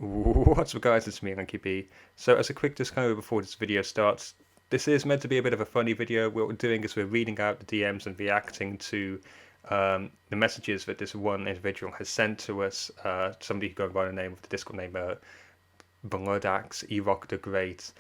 What's up guys, it's me, Lanky B. So as a quick disclaimer before this video starts, this is meant to be a bit of a funny video. What we're doing is we're reading out the DMs and reacting to the messages that this one individual has sent to us. Somebody who goes by the name of the Discord name Bloodaxe, Erock the Great.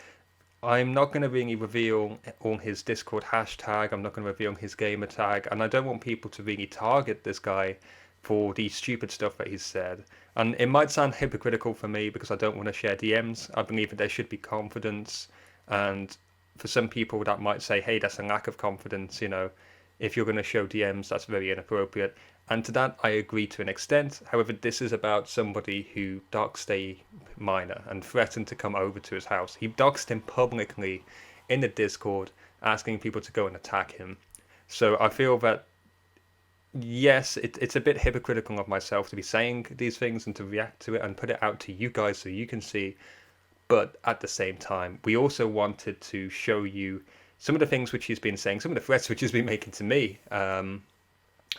I'm not going to really reveal all his Discord hashtag, I'm not going to reveal his gamer tag, and I don't want people to really target this guy for the stupid stuff that he's said. And it might sound hypocritical for me because I don't want to share DMs. I believe that there should be confidence, and for some people that might say, hey, that's a lack of confidence, you know, if you're going to show DMs, that's very inappropriate. And to that, I agree to an extent. However, this is about somebody who doxed a minor and threatened to come over to his house. He doxed him publicly in the Discord, asking people to go and attack him. So I feel that, yes, it's a bit hypocritical of myself to be saying these things and to react to it and put it out to you guys so you can see. But at the same time, we also wanted to show you some of the things which he's been saying, some of the threats which he's been making to me,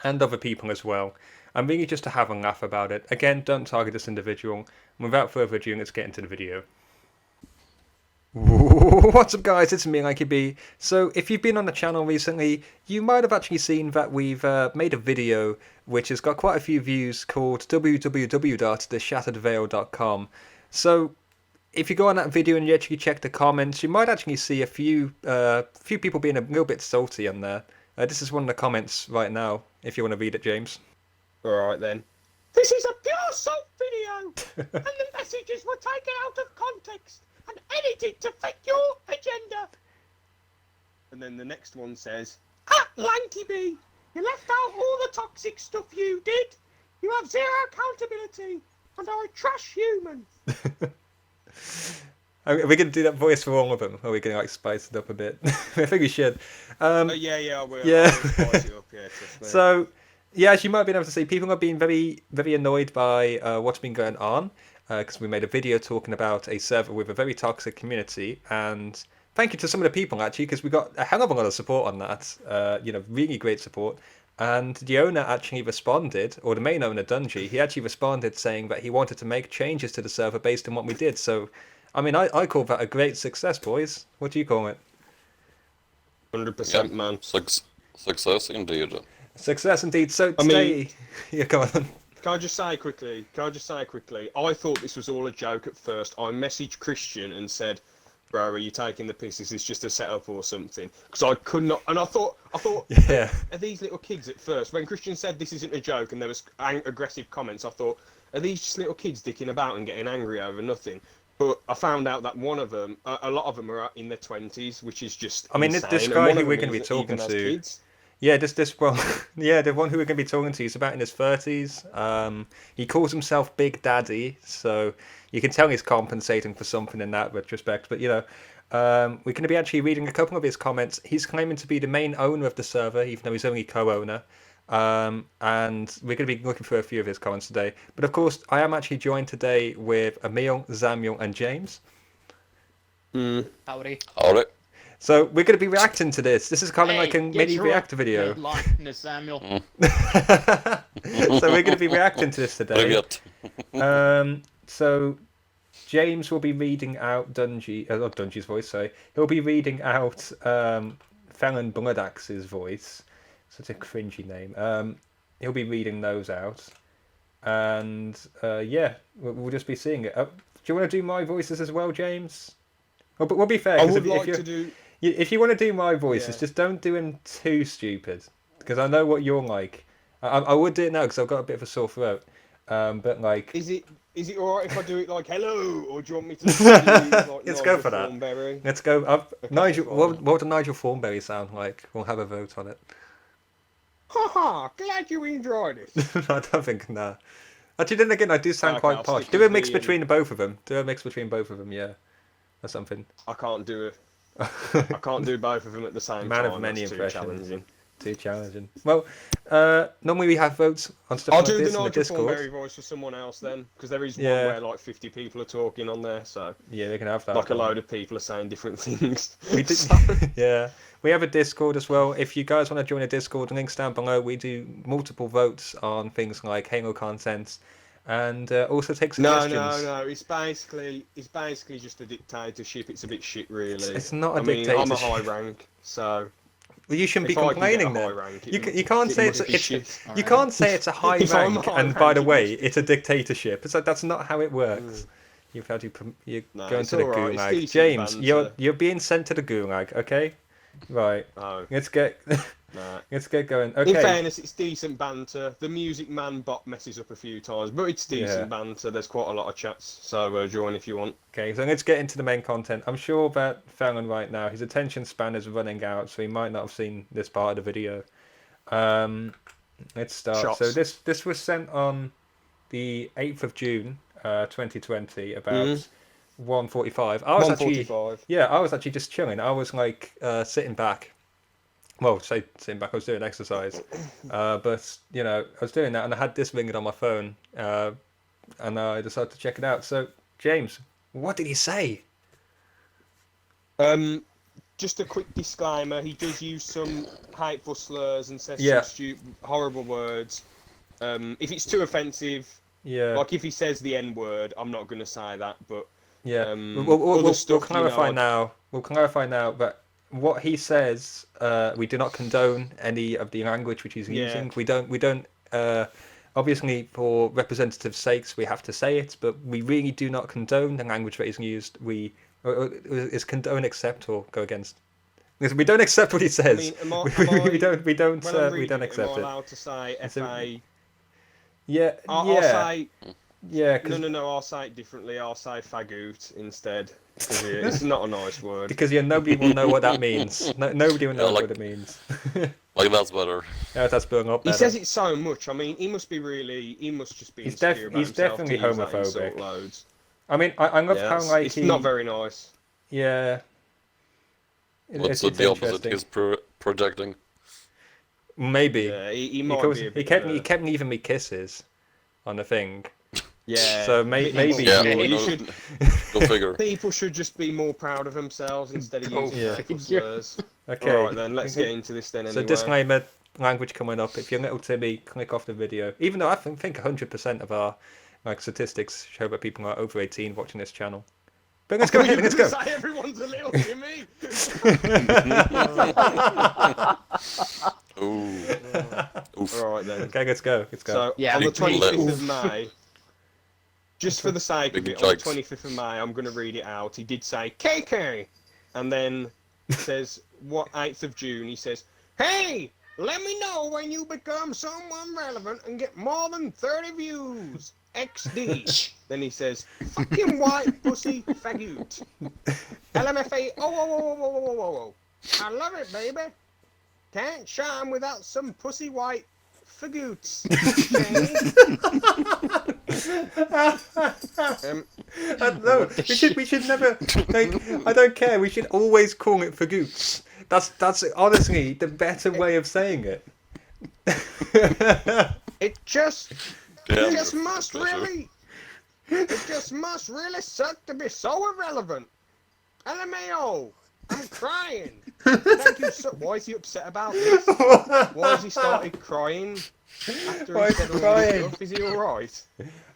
and other people as well, and really just to have a laugh about it. Again, don't target this individual. And without further ado, let's get into the video. What's up guys, it's me, Lanky B. So if you've been on the channel recently, you might have actually seen that we've made a video which has got quite a few views called www.theshatteredveil.com. So if you go on that video and you actually check the comments, you might actually see a few people being a little bit salty on there. This is one of the comments right now, if you want to read it, James. Alright then. This is a pure salt video, and the messages were taken out of context and edited to fit your agenda. And then the next one says, at Lanky B, you left out all the toxic stuff you did. You have zero accountability and are a trash human. Are we going to do that voice for all of them? Or are we going to like spice it up a bit? I think we should. Yeah, I will. Yeah. I will spice it up, yeah, trust me. So, yeah, as you might have been able to see, people have been very, very annoyed by what's been going on. Because we made a video talking about a server with a very toxic community. And thank you to some of the people, actually, because we got a hell of a lot of support on that. Really great support. And the owner actually responded, or the main owner, Dungy, he actually responded saying that he wanted to make changes to the server based on what we did. So, I mean, I call that a great success, boys. What do you call it? 100%, man. Success indeed. Success indeed. So today, yeah, come on. Can I just say quickly, I thought this was all a joke at first. I messaged Christian and said, bro, are you taking the piss? Is this just a setup or something? Because I could not, and I thought, yeah. Are these little kids at first? When Christian said this isn't a joke and there was aggressive comments, I thought, are these just little kids dicking about and getting angry over nothing? But I found out that one of them, a lot of them are in their 20s, which is just I mean, insane. this guy who we're going to be talking to, yeah, this one, yeah, the one who we're going to be talking to is about in his 30s. He calls himself Big Daddy, so you can tell he's compensating for something in that retrospect. But, you know, we're going to be actually reading a couple of his comments. He's claiming to be the main owner of the server, even though he's only co-owner. And we're going to be looking for a few of his comments today. But of course, I am actually joined today with Emil, Samuel, and James. Howdy. Howdy. So we're going to be reacting to this. This is kind of like a mini react video. Samuel. So we're going to be reacting to this today. So James will be reading out not Dungy's voice, sorry. He'll be reading out Thelen Bloodaxe's voice. Such a cringy name. He'll be reading those out, and yeah, we'll just be seeing it. Do you want to do my voices as well, James? Well, but we'll be fair. I would like to do. If you want to do my voices, just don't do them too stupid, because I know what you're like. I would do it now because I've got a bit of a sore throat. But like, is it alright if I do it like hello, or do you want me to? Let's go for that. Thornberry? Let's go. Nigel, what would Nigel Thornberry sound like? We'll have a vote on it. Haha, glad you enjoyed it. I don't think, nah. Actually, then again, I do sound quite I'll posh. stick Do with a mix the, between both of them. Yeah. Or something. I can't do it. I can't do both of them at the same Man time. of many That's impressions. Too challenging. Too challenging. Well, normally we have votes on stuff I'll like do this the in the Nigel Discord. Thornberry voice for someone else then, because there is one Yeah. where like 50 people are talking on there, so Yeah, we can have that. like a load of people are saying different things. We did, yeah. We have a Discord as well. If you guys want to join a Discord, links down below. We do multiple votes on things like Halo content, and also take No, suggestions. no, no. It's basically just a dictatorship. It's a bit shit, really. It's not a I mean, I'm a dictatorship. high rank, so Well, you shouldn't be if I can get a complaining high then. rank, You can't say must be shit. you can't say it's a high If I'm a rank, high and by rank, the it way, must be it's a dictatorship. It's like that's not how it works. Mm. You've had you're No, going it's to the alright. It's gulag. decent James, banter. you're being sent to the gulag. Okay, right. Oh, Let's get no. let's get going. In Okay. fairness, it's decent banter. The Music Man bot messes up a few times, but it's decent Yeah. banter. There's quite a lot of chats, so join if you want. Okay, so let's get into the main content. I'm sure that Thelen right now, his attention span is running out, so he might not have seen this part of the video. Let's start. Shots. So this was sent on the 8th of June, 2020, about 1:45. I was actually 145. I was actually just chilling. I was like sitting back. Well, say sitting back. I was doing exercise, but you know I was doing that, and I had this ringing on my phone, and I decided to check it out. So James, what did he say? Just a quick disclaimer: he does use some hateful slurs and says Yeah. some stupid, horrible words. If it's too offensive, Yeah. like if he says the N word, I'm not going to say that. But Yeah, other we'll stuff, you clarify know, now. We'll clarify now that what he says, we do not condone any of the language which he's Yeah. using. We don't. Obviously, for representative sakes, we have to say it, but we really do not condone the language that is used. Is condone accept or go against? Because we don't accept what he I says. mean, We don't when I'm we reading don't it, accept am I it. allowed to say It's a- FA? Yeah, I'll yeah, say yeah. 'Cause no. I'll say it differently. I'll say fagoot instead. 'Cause it's not a nice word. because nobody will know what that means. Nobody will know like- what it means. Like that's better. Yeah, that's building up He better. says it so much. I mean, he must just be He's insecure about he's himself to definitely use that insult homophobic. loads. I mean, I love Yeah, how like it's he. not very nice. Yeah. What's It's the opposite interesting. he's projecting? Maybe. Yeah, he He, might goes, be a he bit. kept leaving me kisses on the thing. Yeah. So but maybe Yeah, he- we you know. should. Go figure. People should just be more proud of themselves instead of using Yeah. hateful slurs. Okay. All right then, let's get into this then. So Anyway. disclaimer, language coming up. If you're little Timmy, click off the video. Even though I think 100% of our statistics show that people are over 18 watching this channel. But let's go ahead. Let's go. Say everyone's a little Timmy. Ooh. Oof. All right then. Okay, let's go. Let's go. So Yeah. on the Big deal. 25th of May, just for the sake of Big it, on the jokes. 25th of May, I'm going to read it out. He did say KK, and then he says what 8th of June. He says, "Hey, let me know when you become someone relevant and get more than 30 views. XD." Then he says, "Fucking white pussy faggot." LMFA. Oh. I love it, baby. Can't shine without some pussy white faggots. No, we should never. Like, I don't care. We should always call it fagoots. That's honestly the better way of saying it. It just Damn, must pleasure. really suck to be so irrelevant. LMAO, I'm crying. Thank you so. Why is he upset about this? Why has he started crying after Why he is he said all crying? this stuff? Is he alright?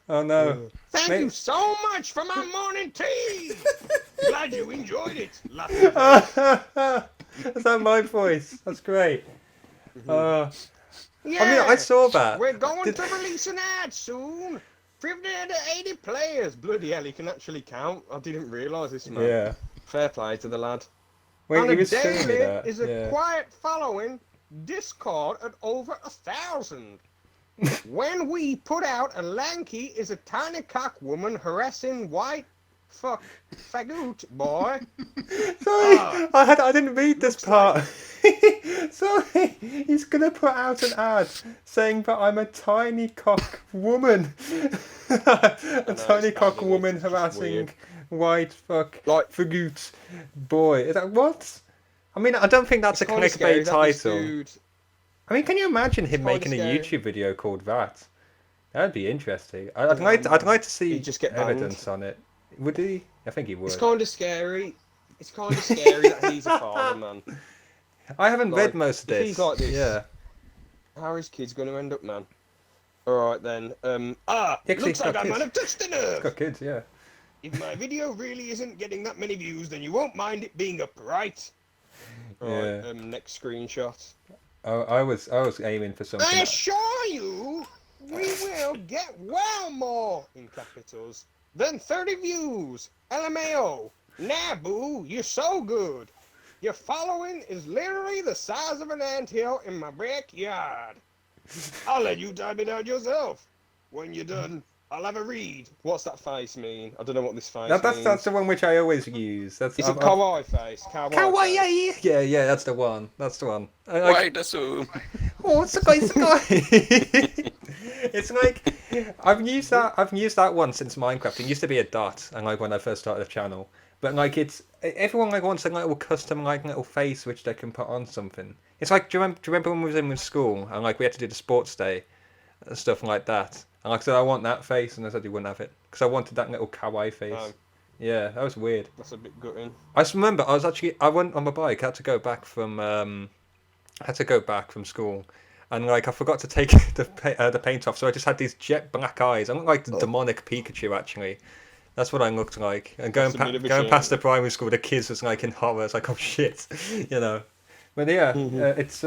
Oh no. Thank Mate. you so much for my morning tea. Glad you enjoyed it. Laughing. Is that my voice? That's great. Yeah. I mean, I saw that. We're going Did- to release an ad soon. 50 to 80 players. Bloody hell, he can actually count. I didn't realise this, man. Yeah. Fair play to the lad. Wait, and he a was showing me daily that. is a Yeah. quiet following. Discord at over 1,000. When we put out a lanky is a tiny cock woman harassing white fuck faggot boy. Sorry, Ah. I didn't read this part. Sorry, he's gonna put out an ad saying that I'm a tiny cock woman. A it's tiny cock bad, woman it's just harassing weird. white fuck Like, faggot boy. Is that what? I mean, I don't think that's a it's kinda scary clickbait that this title. dude- I mean, can you imagine him kinda making a scary. YouTube video called that? That'd be interesting. I'd like to see He'd just get banned. evidence on it. Would he? I think he would. It's kind of scary. It's kind of scary that he's a father, man. I haven't like, read most of if this. he's like this- Yeah. How are his kids going to end up, man? All right then. Actually, Looks like I kids. might have touched a It's nerve. got kids, yeah. If my video really isn't getting that many views, then you won't mind it being up, right? Yeah. Right. Next screenshot. I was aiming for something. I assure you, we will get well more in capitals than 30 views. LMAO. Nah, boo, you're so good. Your following is literally the size of an anthill in my backyard. I'll let you type it out yourself. When you're done, I'll have a read. What's that face mean? I don't know what this face means. That's the one which I always use. That's Is it kawaii face? Kawaii face. Kawaii! Yeah, that's the one. That's the one. Why the zoom? Oh, it's a guy, it's a guy. It's like I've used that one since Minecraft. It used to be a dot, and like when I first started the channel. But like it's everyone like wants a little custom like little face which they can put on something. It's like do you remember when we was in school and like we had to do the sports day and stuff like that. And like I said, I want that face, and I said you wouldn't have it because I wanted that little kawaii face. Oh. Yeah, that was weird. That's a bit gutting. I just remember I went on my bike. I had to go back from school, and like I forgot to take the paint off, so I just had these jet black eyes. I looked like the demonic Pikachu actually. That's what I looked like. And going past the primary school, the kids was like in horror. It's like, oh shit, you know. But yeah, it's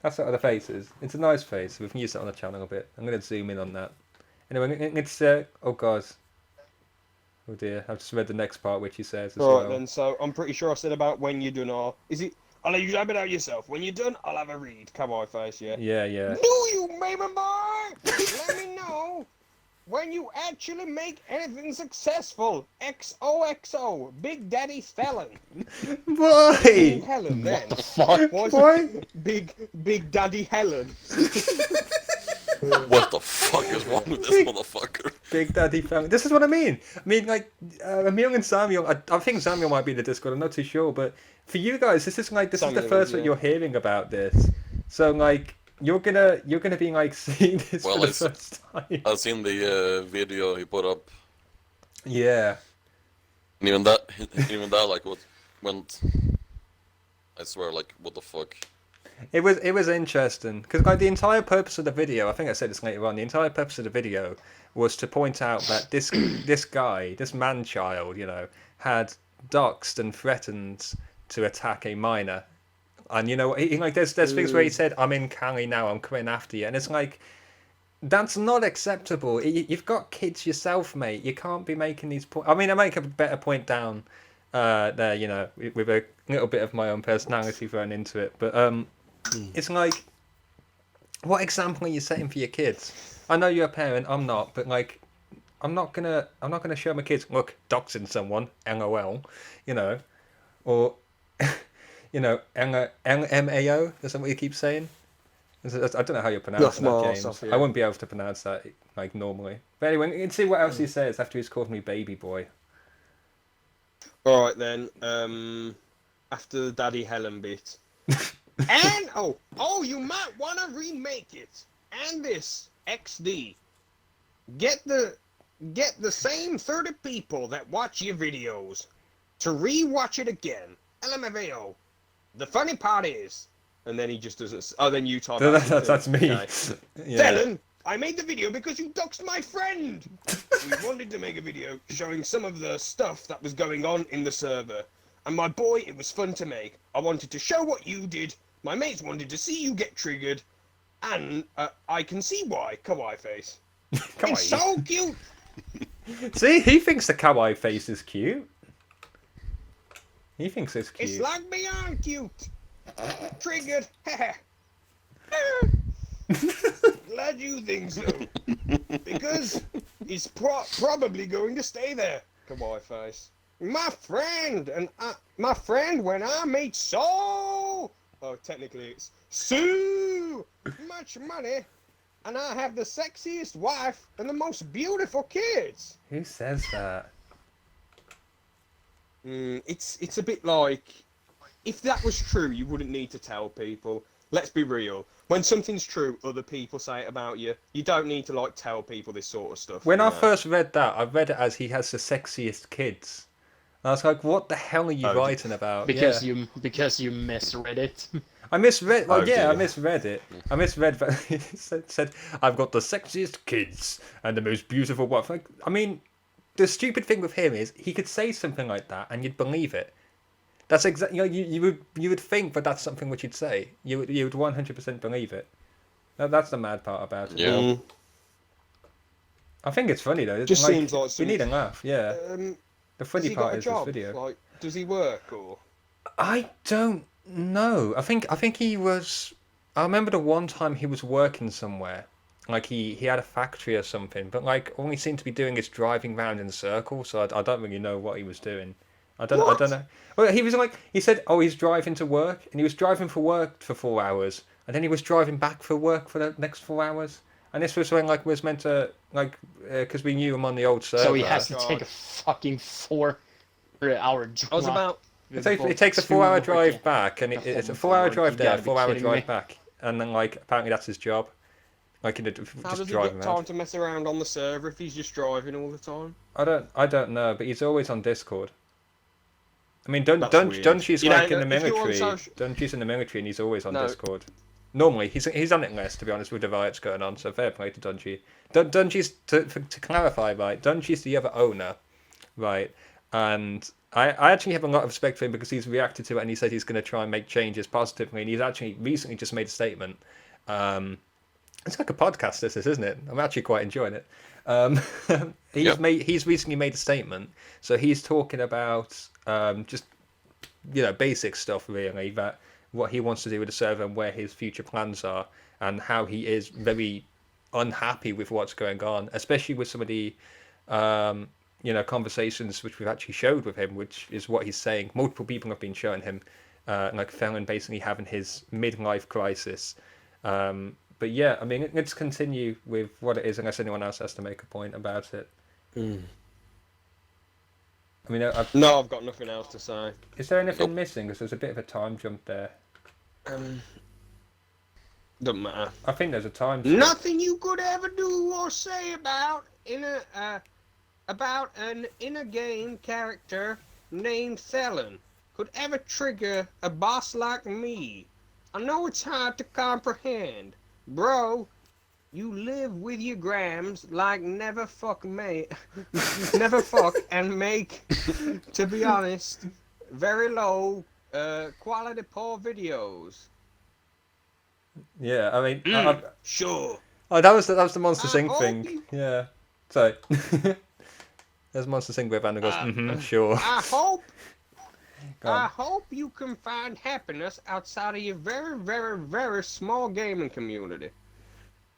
that's what the face is. It's a nice face. We've used it on the channel a bit. I'm gonna zoom in on that. Anyway, it's oh god. Oh dear, I've just read the next part which he says as All right well. then, so I'm pretty sure I said about when you're done, or is it? I'll let you type it out yourself. When you're done, I'll have a read. Kawaii face, yeah. Yeah. Do you, baby boy? Let me know when you actually make anything successful. XOXO, Big Daddy Thelen. Why? Helen, then. Fuck. Why? Big Daddy Helen. What the fuck is wrong with this motherfucker? Big Daddy family. This is what I mean. I mean, like, Emil and Samuel. I think Samuel might be in the Discord. I'm not too sure, but for you guys, this is the first that you're hearing about this. So, like, you're gonna be like seeing this for the first time. I've seen the video he put up. Yeah. And even that, like, went. I swear, like, what the fuck. It was interesting because like the entire purpose of the video, I think I said this later on. The entire purpose of the video was to point out that this guy, this man child, you know, had doxed and threatened to attack a minor, and you know, he like there's things where he said, "I'm in Cali now, I'm coming after you," and it's like that's not acceptable. You've got kids yourself, mate. You can't be making these points. I mean, I make a better point down there, you know, with a little bit of my own personality thrown into it, but it's like, what example are you setting for your kids? I know you're a parent, I'm not, but like, I'm not gonna show my kids, look, doxing someone, LOL, you know, or, you know, LMAO, is that what you keep saying? I don't know how you pronounce that, James. I wouldn't be able to pronounce that like normally. But anyway, let's see what else he says after he's called me baby boy. All right then. After the Daddy Helen bit. And you might want to remake it. And this XD. Get the same 30 people that watch your videos to re-watch it again. LMFAO. The funny part is, and then he just doesn't. Oh, then you type. That's me. Okay. Yeah. Thelen, I made the video because you doxed my friend. We wanted to make a video showing some of the stuff that was going on in the server. And my boy, it was fun to make. I wanted to show what you did. My mates wanted to see you get triggered. And I can see why. Kawaii face. Kawaii. It's so cute. See, he thinks the kawaii face is cute. He thinks it's cute. It's like beyond cute. Triggered. Glad you think so. Because he's probably going to stay there. Kawaii face. My friend when I made technically it's so much money, and I have the sexiest wife and the most beautiful kids. Who says that? It's a bit like, if that was true, you wouldn't need to tell people. Let's be real. When something's true, other people say it about you. You don't need to like tell people this sort of stuff. When I first read that, I read it as he has the sexiest kids. I was like, what the hell are you Oh, writing about? Because Yeah. you misread it. I misread. Well, Oh, yeah, I dear. misread it. I misread. But it said, "I've got the sexiest kids and the most beautiful wife." Like, I mean, the stupid thing with him is he could say something like that and you'd believe it. That's exactly. You would think that that's something which you'd say. You would 100% believe it. That's the mad part about it. Yeah. Mm. I think it's funny though. Just seems like you some. need a laugh. Yeah. The Has funny he part got a is this job? video. Like, does he work or? I don't know. I think he was. I remember the one time he was working somewhere, like he had a factory or something. But like all he seemed to be doing is driving round in circles. So I don't really know what he was doing. I don't What? know. Well, he was like he said, oh, he's driving to work, and he was driving for work for 4 hours, and then he was driving back for work for the next 4 hours. And this was when like was meant to like because we knew him on the old server. So he has to God. take a fucking 4-hour drive. I was about. It takes a to 4 hour work. drive back, and The it's a whole 4 hour time, drive you there, gotta be 4 hour kidding drive me. back, and then like apparently that's his job. Like How just does he driving get time around. to mess around on the server if he's just driving all the time? I don't know, but he's always on Discord. I mean, That's weird. Dungy's You know, like in the if you're on military. social- Dungy's in the military, and he's always on No. Discord. Normally, he's on it less, to be honest, with the riots going on. So fair play to Dungy. Dungy's to clarify, right? Dungy's the other owner, right? And I actually have a lot of respect for him because he's reacted to it and he said he's going to try and make changes positively. And he's actually recently just made a statement. It's like a podcast, this is, isn't it? I'm actually quite enjoying it. He's recently made a statement. So he's talking about just basic stuff really, that what he wants to do with the server and where his future plans are, and how he is very unhappy with what's going on, especially with some of the conversations which we've actually showed with him, which is what he's saying. Multiple people have been showing him, like Thelen basically having his midlife crisis. But yeah, I mean, let's continue with what it is, unless anyone else has to make a point about it. I mean, No, I've got nothing else to say. is there anything missing? Because there's a bit of a time jump there. Doesn't matter. I think there's a time skip. Nothing you could ever do or say about an in a game character named Thelen could ever trigger a boss like me. I know it's hard to comprehend, bro. You live with your grams like never fuck and make, to be honest, very low quality poor videos. Yeah, I mean, Sure. oh, that was the Monster I Sync hope thing. you- Yeah, sorry. There's Monster Sync where Vander goes, sure. Go on. I hope you can find happiness outside of your very, very, very small gaming community.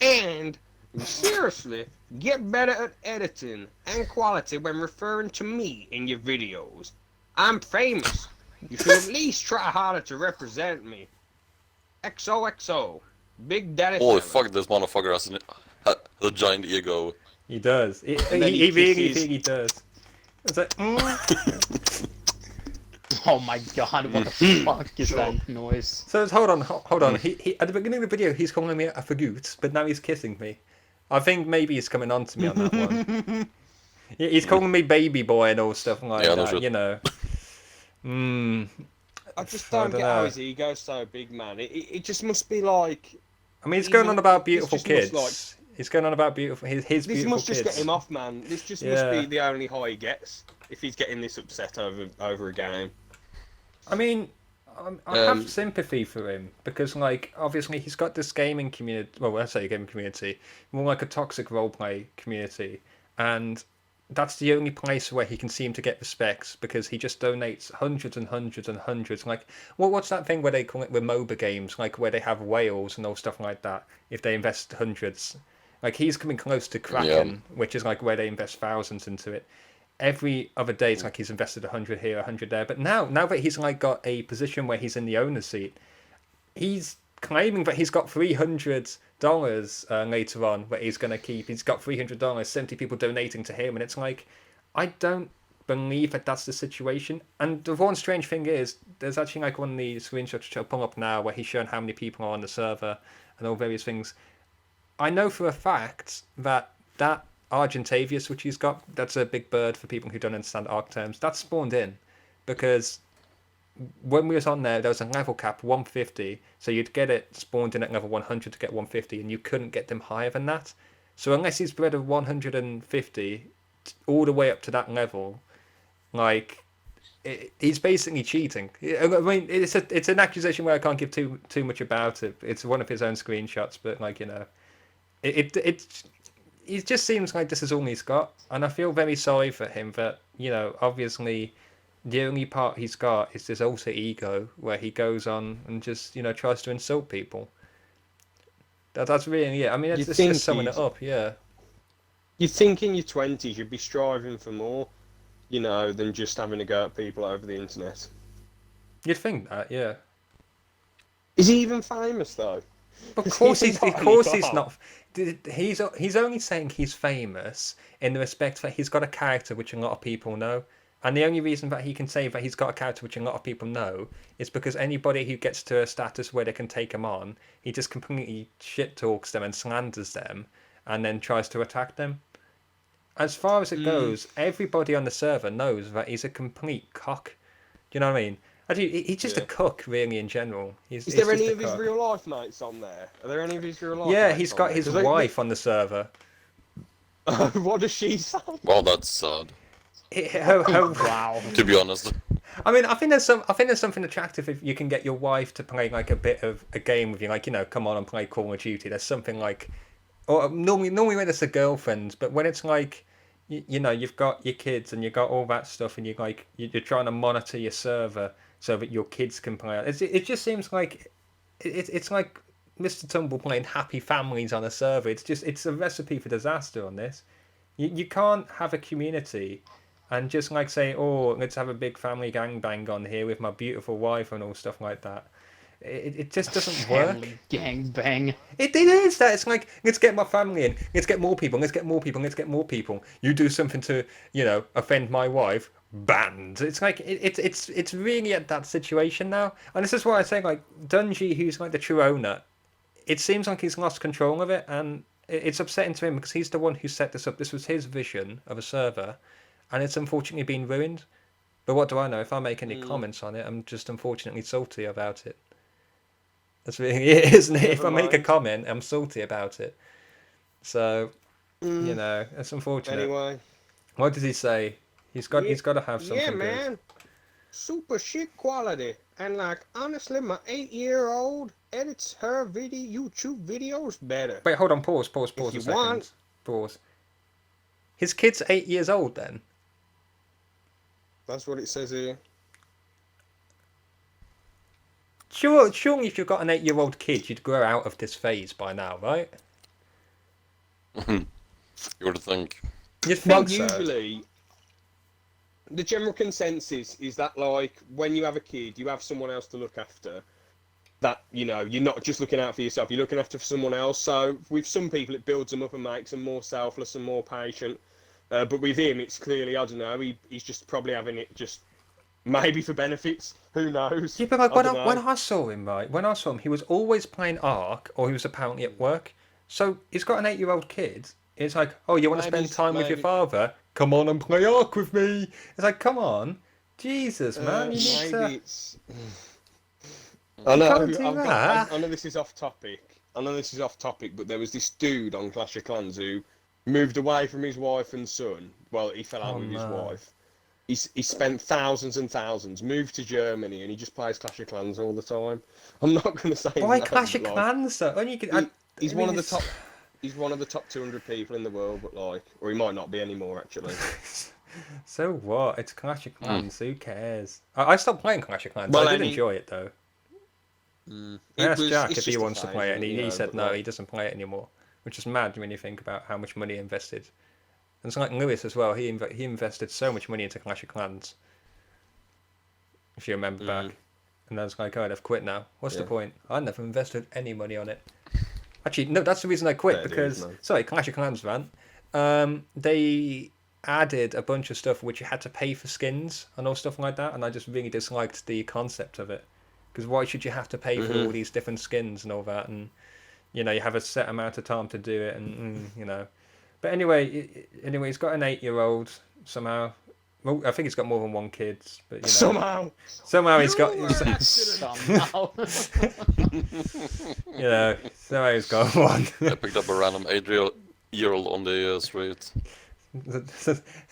And seriously, get better at editing and quality when referring to me in your videos. I'm famous. You should at least try harder to represent me. XOXO. Big Daddy Holy Thelen. fuck, this motherfucker has a giant ego. He does. He And then he really, kisses- really does. It's like, Oh my god, what the fuck is that noise? So hold on. He at the beginning of the video he's calling me a fagoot, but now he's kissing me. I think maybe he's coming on to me on that one. He's calling me baby boy and all stuff like Yeah, no that. shit. You know. I just I don't don't get how know. his ego's so big, man. It just must be like... I mean, he's going on about This beautiful just must, kids. He's going on about beautiful his This beautiful must just kids. get him off, man. This just Yeah. must be the only high he gets if he's getting this upset over a game. I mean, I have Um, sympathy for him because, like, obviously he's got this gaming community. Well, I say gaming community, more like a toxic roleplay community, and that's the only place where he can seem to get respect because he just donates hundreds and hundreds and hundreds. Like, well, what's that thing where they call it with MOBA games, like where they have whales and all stuff like that? If they invest hundreds, like he's coming close to Kraken, which is like where they invest thousands into it. Every other day it's like he's invested 100 here, 100 there. But now that he's like got a position where he's in the owner's seat, he's claiming that he's got $300 later on that he's going to keep. He's got $300, 70 people donating to him, and it's like, I don't believe that that's the situation. And the one strange thing is, there's actually like one of the screenshots which I'll pull up now where he's shown how many people are on the server and all various things. I know for a fact that Argentavius, which he's got, that's a big bird for people who don't understand Arc terms. That's spawned in because when we was on there was a level cap 150, so you'd get it spawned in at level 100 to get 150, and you couldn't get them higher than that. So unless he's bred of 150 all the way up to that level, like he's basically cheating. I mean, it's an accusation where I can't give too much about it. It's one of his own screenshots, but like, you know, it just seems like this is all he's got, and I feel very sorry for him that, you know, obviously the only part he's got is this alter ego where he goes on and just, you know, tries to insult people. That's really it. I mean, it's just summing it up, yeah. You think in your 20s you'd be striving for more, you know, than just having to go at people over the internet. You'd think that, yeah. Is he even famous though? Of course he's not. He's only saying he's famous in the respect that he's got a character which a lot of people know. And the only reason that he can say that he's got a character which a lot of people know is because anybody who gets to a status where they can take him on, he just completely shit talks them and slanders them and then tries to attack them. As far as it goes, everybody on the server knows that he's a complete cock. Do you know what I mean? Actually, he's just a cook, really, in general. Is there any of his real life mates on there? Are there any of his real life mates? Yeah, he's got his wife on the server. What does she say? Well, that's sad. Wow. To be honest. I mean, I think there's something attractive if you can get your wife to play like a bit of a game with you, like, you know, come on and play Call of Duty. There's something like, or normally when it's a girlfriend, but when it's like, you know, you've got your kids and you've got all that stuff, and you're trying to monitor your server so that your kids can play. It just seems like it's like Mr. Tumble playing Happy Families on a server. It's a recipe for disaster on this. You can't have a community and just like say, oh, let's have a big family gangbang on here with my beautiful wife and all stuff like that. It just doesn't work. Family gangbang. It is that. It's like, let's get my family in. Let's get more people. Let's get more people. Let's get more people. You do something to, you know, offend my wife. Banned. It's like it's really at that situation now. And this is why I say, like, Dungy, who's like the true owner, it seems like he's lost control of it, and it's upsetting to him because he's the one who set this up. This was his vision of a server, and it's unfortunately been ruined. But what do I know? If I make any comments on it, I'm just unfortunately salty about it. That's really it, isn't it? If I make a comment, I'm salty about it. So, you know, it's unfortunate. Anyway. What does he say? He's got to have something Yeah, good. man. Super shit quality. And like, honestly, my 8-year-old edits her YouTube videos better. Wait, hold on, pause a second. Pause. His kid's 8 years old then? That's what it says here. Surely if you've got an 8-year-old kid, you'd grow out of this phase by now, right? You would think. You'd think Well, so. usually, the general consensus is that, like, when you have a kid, you have someone else to look after. That, you know, you're not just looking out for yourself, you're looking after someone else. So with some people, it builds them up and makes them more selfless and more patient. But with him, it's clearly, I don't know, he's just probably having it just maybe for benefits. Who knows? Yeah, but like, when I saw him, he was always playing Ark, or he was apparently at work. So he's got an 8-year-old kid. It's like, oh, you want to spend time with your father? Come on and play Ark with me. It's like, come on, Jesus, man, you need to. It's... I know. I know this is off topic. But there was this dude on Clash of Clans who moved away from his wife and son. Well, he fell out with his wife. He spent thousands and thousands, moved to Germany, and he just plays Clash of Clans all the time. I'm not going to say why Clash of Clans though? He's one of the top. He's one of the top 200 people in the world, but like, or he might not be anymore actually. So what? It's Clash of Clans. Who cares? I stopped playing Clash of Clans. Well, I did enjoy it though. I asked Jack if he just a wants to play it, and he phase, said but no, like- he doesn't play it anymore, which is mad when you think about how much money he invested. And it's like Lewis as well. He invested so much money into Clash of Clans. If you remember back, and I was like, oh, I've quit now. What's the point? I never invested any money on it. Actually, no, that's the reason I quit, because sorry, Clash of Clans, man. They added a bunch of stuff which you had to pay for skins and all stuff like that, and I just really disliked the concept of it. Because why should you have to pay for all these different skins and all that? And you know, you have a set amount of time to do it, and you know. But anyway, he's got an 8-year-old somehow. Well, I think he's got more than one kid, but you know, somehow he's got. Somehow. You know, somehow he's got one. I picked up a random 8-year-old on the street.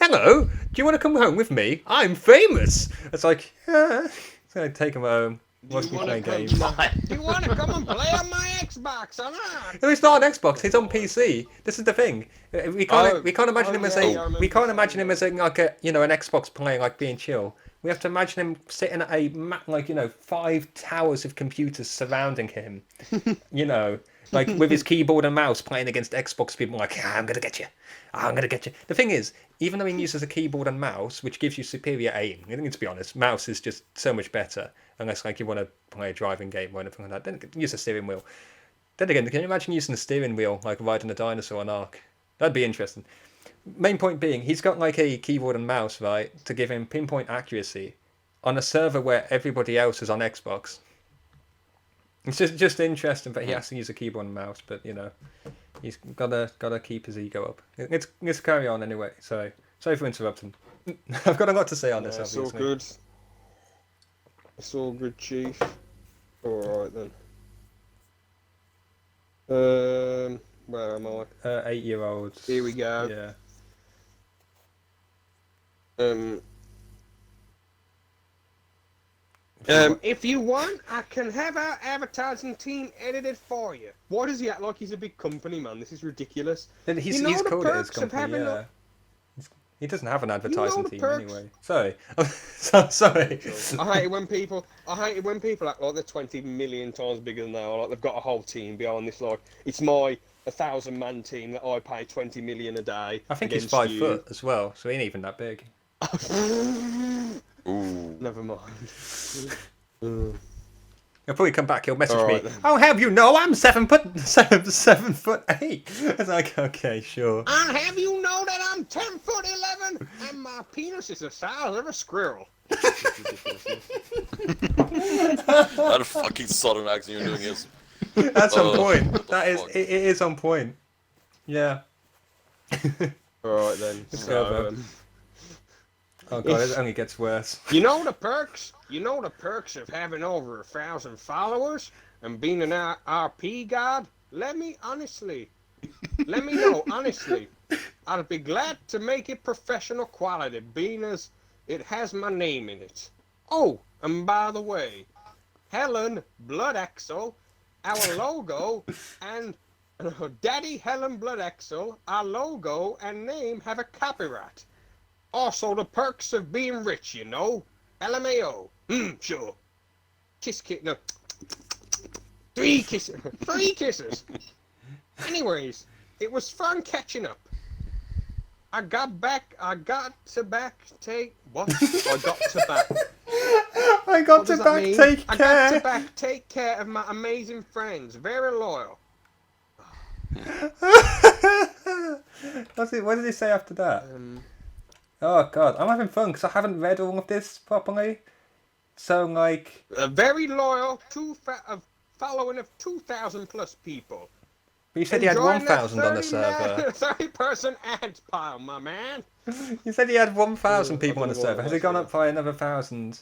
Hello, do you want to come home with me? I'm famous. It's like, yeah. So I take him home. Watch me play games. You want to come and play on my Xbox or not? No, it's not on Xbox. He's on PC. This is the thing. We can't imagine him as we can't imagine him as like a an Xbox playing like being chill. We have to imagine him sitting at a 5 towers of computers surrounding him. Like with his keyboard and mouse playing against Xbox people. Like, I'm gonna get you. I'm gonna get you. The thing is, even though he uses a keyboard and mouse, which gives you superior aim, I think to be honest, mouse is just so much better. Unless like you want to play a driving game or anything like that, then use a steering wheel. Then again, can you imagine using a steering wheel like riding a dinosaur on Ark? That'd be interesting. Main point being, he's got like a keyboard and mouse, right, to give him pinpoint accuracy on a server where everybody else is on Xbox. It's just interesting that he has to use a keyboard and mouse, but he's gotta keep his ego up. Let's carry on anyway. Sorry for interrupting. I've got a lot to say on this. It's Obviously. all good. It's all good, Chief. All right then. Where am I? 8-year-olds. Here we go. Yeah. If you want, I can have our advertising team edited for you. Why does he act like he's a big company, man? This is ridiculous. He's called it his company, yeah. He doesn't have an advertising team anyway. Sorry. Sorry. I hate it when people act like they're 20 million times bigger than they are. Like they've got a whole team behind this. Like it's my 1,000-man team that I pay 20 million a day. I think he's 5 foot as well, so he ain't even that big. Ooh. Never mind. He'll probably come back. He'll message me. Then. I'll have you know I'm 7 foot 8. It's like, okay, sure. I'll have you know that I'm 10 foot 11 and my penis is the size of a squirrel. That fucking southern accent you're doing is. That's on point. That is. It is on point. Yeah. Alright then. Oh god, it only gets worse. You know the perks? You know the perks of having over 1,000 followers and being an RP god? Let me know honestly. I'd be glad to make it professional quality, being as it has my name in it. Oh, and by the way, Thelen Bloodaxe, our logo, and Daddy Thelen Bloodaxe, our logo and name have a copyright. Also, the perks of being rich, LMAO. Sure. Kiss. No. 3 kisses. 3 kisses. Anyways, it was fun catching up. I got to take care of my amazing friends. Very loyal. What did he say after that? Oh god, I'm having fun because I haven't read all of this properly. So like, very loyal, following of 2,000 plus people. But you said he had 1,000 on the server. 30-person ant pile, my man. You said he had 1,000 people on the server. Has it gone up by another 1,000?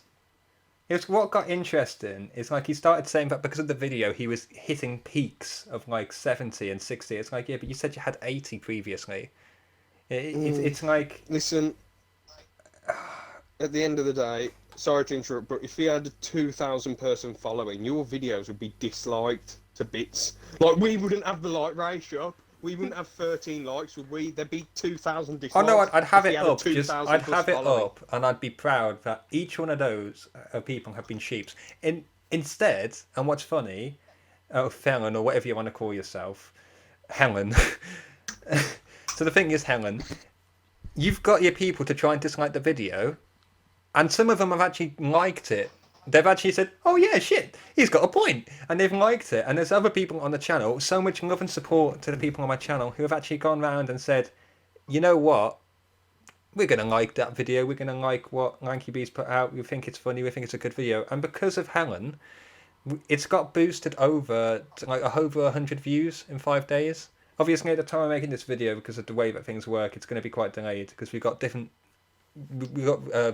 What got interesting is like he started saying that because of the video he was hitting peaks of like 70 and 60. It's like, yeah, but you said you had 80 previously. It's like, listen. At the end of the day, sorry to interrupt, but if you had a 2,000 person following, your videos would be disliked to bits. Like we wouldn't have the like ratio. We wouldn't have 13 likes, would we? There'd be 2,000 dislikes. Oh no, I'd have it up. I'd have it up, and I'd be proud that each one of those people have been sheeps. Instead, and what's funny, Thelen, or whatever you want to call yourself, Helen. So the thing is, Helen, you've got your people to try and dislike the video, and some of them have actually liked it. They've actually said, oh yeah, shit, he's got a point. And they've liked it. And there's other people on the channel, so much love and support to the people on my channel who have actually gone round and said, you know what? We're going to like that video. We're going to like what Lanky Bee's put out. We think it's funny. We think it's a good video. And because of Helen, it's got boosted over to like over 100 views in 5 days. obviously at the time I'm making this video, because of the way that things work, it's going to be quite delayed because we've got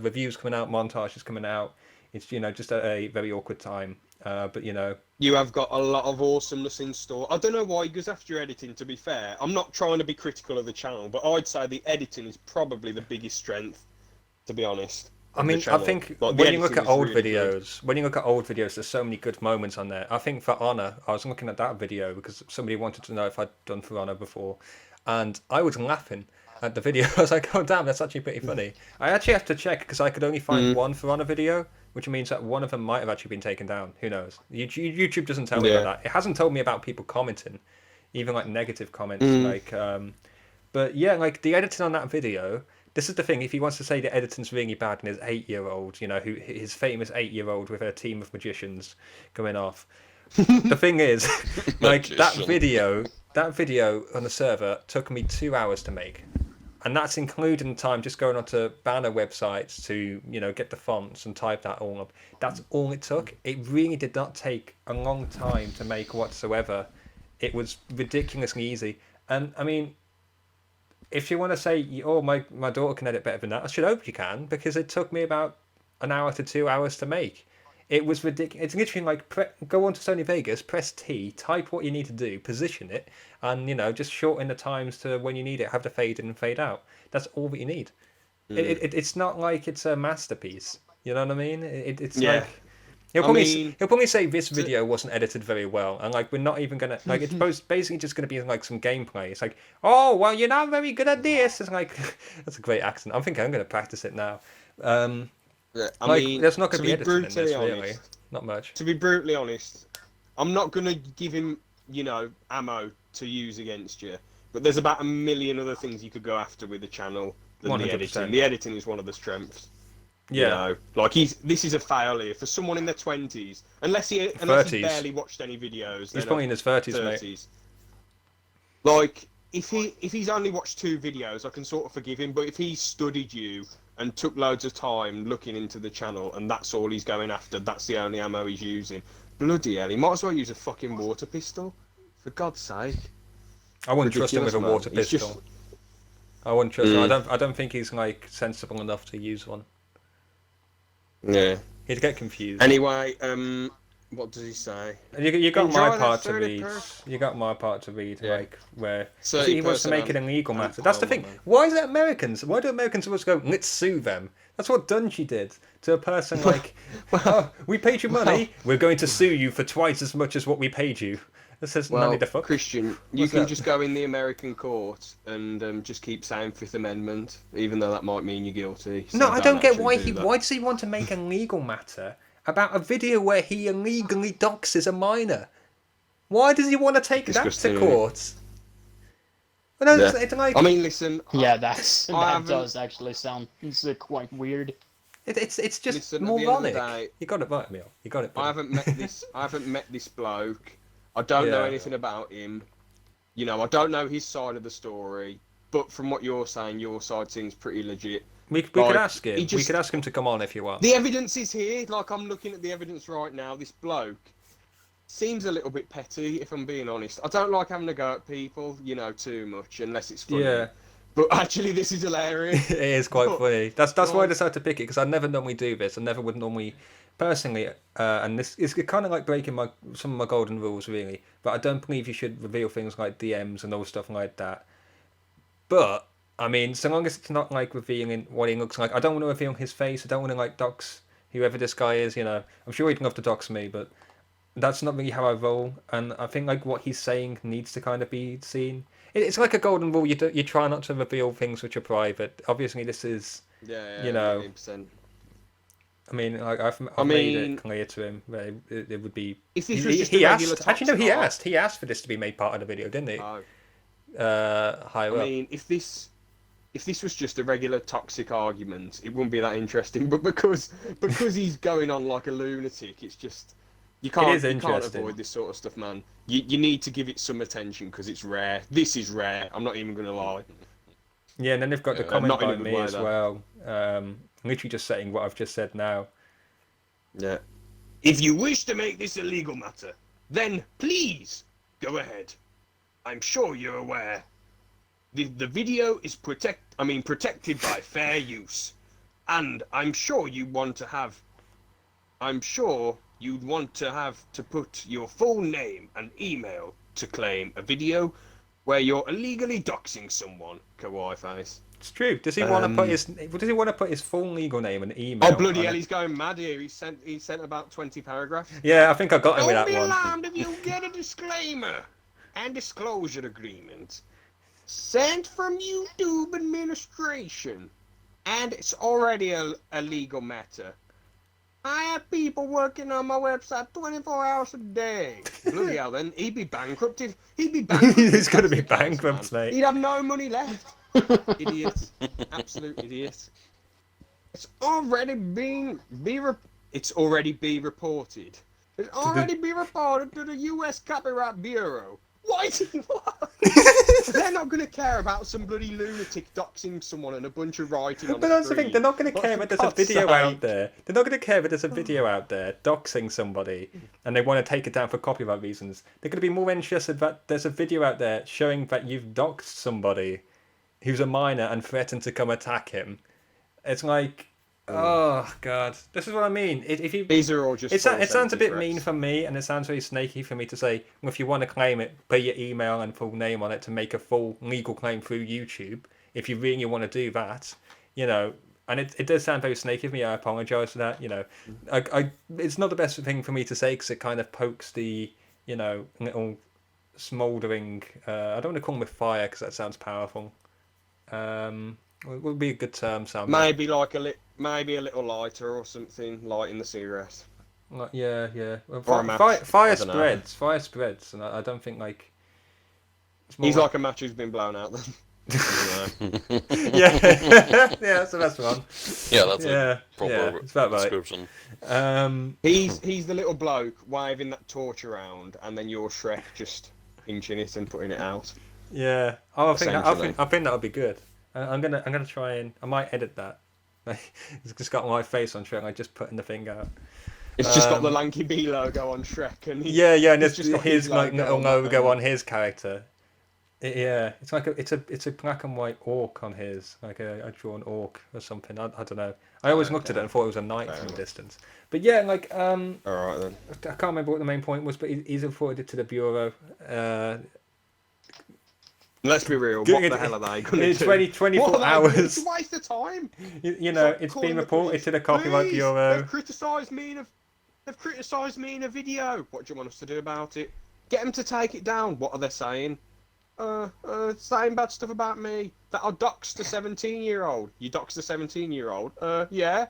reviews coming out, montages coming out. It's just at a very awkward time. But You have got a lot of awesomeness in store. I don't know why he goes after your editing, to be fair. I'm not trying to be critical of the channel, but I'd say the editing is probably the biggest strength, to be honest. I mean, I think Like, when you look editing at is old really videos, there's so many good moments on there. I think For Honor, I was looking at that video because somebody wanted to know if I'd done For Honor before, and I was laughing at the video. I was like, oh damn, that's actually pretty funny. I actually have to check because I could only find one For Honor video, which means that one of them might have actually been taken down. Who knows? YouTube doesn't tell me about that. It hasn't told me about people commenting, even like negative comments. But yeah, like the editing on that video. This is the thing. If he wants to say the editing's really bad and his 8-year-old, who his famous 8-year-old with a team of magicians going off. The thing is, like that video on the server took me 2 hours to make, and that's including time just going onto banner websites to get the fonts and type that all up. That's all it took. It really did not take a long time to make whatsoever. It was ridiculously easy, and I mean. If you want to say, oh, my daughter can edit better than that, I should hope you can, because it took me about an hour to 2 hours to make. It was ridiculous. It's literally like, go on to Sony Vegas, press T, type what you need to do, position it, and, just shorten the times to when you need it, have the fade in and fade out. That's all that you need. It's not like it's a masterpiece. You know what I mean? It's like... He'll probably say this video wasn't edited very well, and like we're not even gonna like it's basically just gonna be like some gameplay. It's like, oh well, you're not very good at this. It's like that's a great accent. I think I'm gonna practice it now. I mean, there's not gonna be editing in this really, not much. To be brutally honest, I'm not gonna give him ammo to use against you, but there's about a million other things you could go after with the channel than 100%. The editing. The editing is one of the strengths. Yeah, like this is a failure for someone in their 20s, unless he's barely watched any videos. He's probably in his 30s, mate. Like if he's only watched 2 videos, I can sort of forgive him. But if he studied you and took loads of time looking into the channel, and that's all he's going after, that's the only ammo he's using. Bloody hell, he might as well use a fucking water pistol, for God's sake. I wouldn't trust him with a water pistol. I wouldn't trust him. I don't think he's like sensible enough to use one. Yeah. He'd get confused. Anyway, what does he say? You got my part to read. You got my part to read, like where he wants to make it an illegal matter. That's the thing. Why is it Americans? Why do Americans always go, let's sue them? That's what Dungy did to a person like, oh, we paid you money, we're going to sue you for twice as much as what we paid you. This says none of the fuck. Christian, you can just go in the American court and just keep saying Fifth Amendment, even though that might mean you're guilty. So no, I don't get why why does he want to make a legal matter about a video where he illegally doxes a minor? Why does he want to take that to court? Well, no, it's like... I mean, listen... Yeah, that does actually sound quite weird. It's just moronic. You got it right, Emil. You got it. I haven't met this bloke. I don't know anything about him. I don't know his side of the story. But from what you're saying, your side seems pretty legit. We could ask him. We could ask him to come on if you want. The evidence is here. Like, I'm looking at the evidence right now. This bloke seems a little bit petty, if I'm being honest. I don't like having to go at people, too much, unless it's funny. Yeah. But actually, this is hilarious. It is quite funny. That's why I decided to pick it, because I never normally do this. I never would normally... Personally, and this is kind of like breaking some of my golden rules, really. But I don't believe you should reveal things like DMs and all stuff like that. But I mean, so long as it's not like revealing what he looks like, I don't want to reveal his face. I don't want to like dox whoever this guy is. I'm sure he'd love to dox me, but that's not really how I roll. And I think like what he's saying needs to kind of be seen. It's like a golden rule. You try not to reveal things which are private. Obviously, this is 100%. I mean, like, I've made it clear to him that it would be. If this was just a regular toxic actually, no, he asked. He asked for this to be made part of the video, didn't he? Oh. I mean, if this was just a regular toxic argument, it wouldn't be that interesting. But because he's going on like a lunatic, it's just you can't avoid this sort of stuff, man. You need to give it some attention because it's rare. This is rare. I'm not even gonna lie. Yeah, and then they've got the comment by me as well. Literally just saying what I've just said now. Yeah. If you wish to make this a legal matter, then please go ahead. I'm sure you're aware. The video is protected by fair use. And I'm sure you'd want to have to put your full name and email to claim a video where you're illegally doxing someone, Kawaii Face. It's true. Does he want to put his? Does he want to put his full legal name and email? Oh bloody on hell! it? He's going mad here. He sent about 20 paragraphs. Yeah, I think I got him with Don't that be one. alarmed if you get a disclaimer and disclosure agreement sent from YouTube administration, and it's already a legal matter. I have people working on my website 24 hours a day. Bloody hell, then he'd be bankrupted. He'd be bankrupt. He's going to be That's the case, bankrupt, man. mate. He'd have no money left. Idiot. Absolute idiot. It's already been reported. It's already been reported to the U.S. Copyright Bureau. Why do you what? They're not going to care about some bloody lunatic doxing someone and a bunch of writing on But the that's the thing, they're not going to care if there's a video out there. They're not going to care if there's a video out there doxing somebody and they want to take it down for copyright reasons. They're going to be more interested that there's a video out there showing that you've doxed somebody who's a minor and threatened to come attack him. It's like, oh god, this is what I mean. If you, These are all just. it sounds a bit threats. mean for me, and it sounds very snaky for me to say, well, if you want to claim it, put your email and full name on it to make a full legal claim through YouTube. If you really want to do that, you know, and it does sound very snaky of me. I apologise for that. You know, it's not the best thing for me to say because it kind of pokes the, you know, little smouldering. I don't want to call them with fire because that sounds powerful. What would be a good term, Sam? Maybe like maybe a little lighter or something, lighting the cigarette. Like, yeah. Well, Or a match. fire I dunno. spreads, and I don't think like. It's more He's like a match who's been blown out. Then. yeah, that's the best one. Yeah, that's Yeah, a proper yeah, it's about right. description. He's the little bloke waving that torch around, and then you're Shrek just pinching it and putting it out. Yeah. Oh, I think Essentially. that would be good. I'm gonna try and I might edit that. It's just got my face on Shrek. I just putting the thing out. It's just got the Lanky B logo on Shrek, and Yeah, and he's it's just got his his like logo little on logo that. on his character. Yeah, it's like it's a black and white orc on his, like a drawn orc or something. I don't know. I always looked at it and thought it was a knight from a distance. But yeah, like All right then. I can't remember what the main point was, but he's reported it to the bureau. Let's be real. Good- What the hell are they going to It's do? 24 What are they hours. doing? It's a waste of time. You know, Stop it's calling been the reported police. to the Copyright Please, Bureau. They've criticised me in a video. What do you want us to do about it? Get them to take it down. What are they saying? Saying bad stuff about me. That I doxed a 17-year-old. You doxed a 17-year-old? Yeah.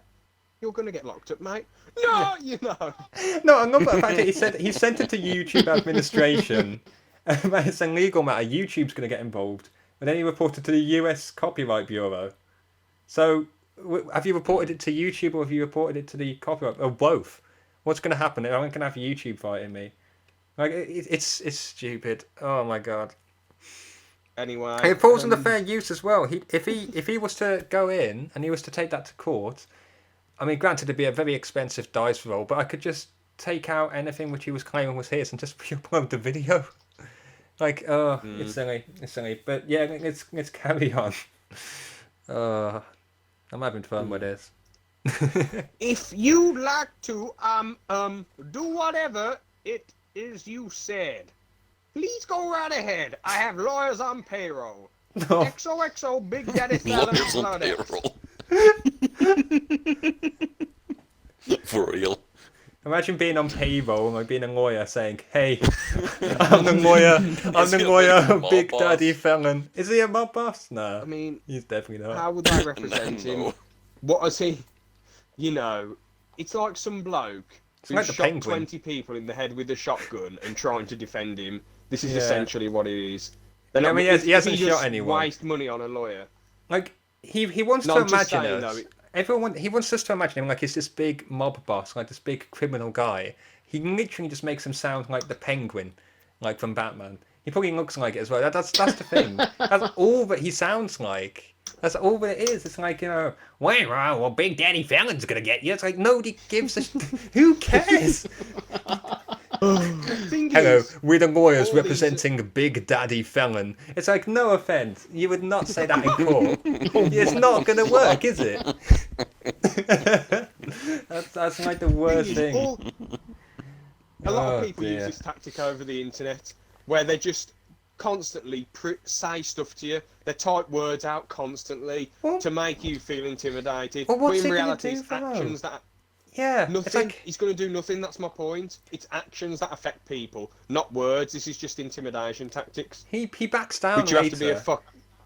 You're gonna get locked up, mate. No, you know. No, I'm not. In fact, he sent it to YouTube administration. It's a legal matter. YouTube's going to get involved. But then he reported to the US Copyright Bureau. So, have you reported it to YouTube or have you reported it to the copyright? Or both? What's going to happen? I'm going to have YouTube fighting me. Like it's stupid. Oh my god. Anyway. It falls under fair use as well. If he was to go in and he was to take that to court, I mean, granted it'd be a very expensive dice roll, but I could just take out anything which he was claiming was his and just re-upload the video. Like, it's silly. But yeah, let's carry on. I'm having fun with this. If you like to do whatever it is you said, please go right ahead. I have lawyers on payroll. No. XOXO Big Daddy Thelen Lawyers on Bloodaxe. payroll. For real. Imagine being on payroll, like being a lawyer, saying, "Hey, I'm the he lawyer a of mob Big boss? Daddy Thelen." Is he a mob boss? No, I mean, he's definitely not. how would they represent him? No. What is he? You know, it's like some bloke who like the shot Penguin. 20 people in the head with a shotgun and trying to defend him. This is Yeah. essentially what it is. Yeah, I mean, he hasn't just shot anyone. Waste money on a lawyer. Like he wants No, to I'm just imagine saying, us. though, He wants us to imagine him like he's this big mob boss, like this big criminal guy. He literally just makes him sound like the Penguin, like from Batman. He probably looks like it as well. That's the thing. That's all that he sounds like. That's all that it is. It's like, you know, well, Big Daddy Thelen's gonna get you. It's like nobody gives a. Who cares? Think hello, is, we're the lawyers all these- representing Big Daddy Thelen. It's like, no offense, you would not say that in court. It's not going to work, is it? that's like the worst thing. A lot Oh, of people use dear. this tactic over the internet, where they just constantly say stuff to you. They type words out constantly Well- to make you feel intimidated. Well, what's but in he gonna reality, do, it's though? actions that Yeah, nothing. it's like, He's going to do nothing. That's my point. It's actions that affect people, not words. This is just intimidation tactics. he backs down But you have later. to be a fuck.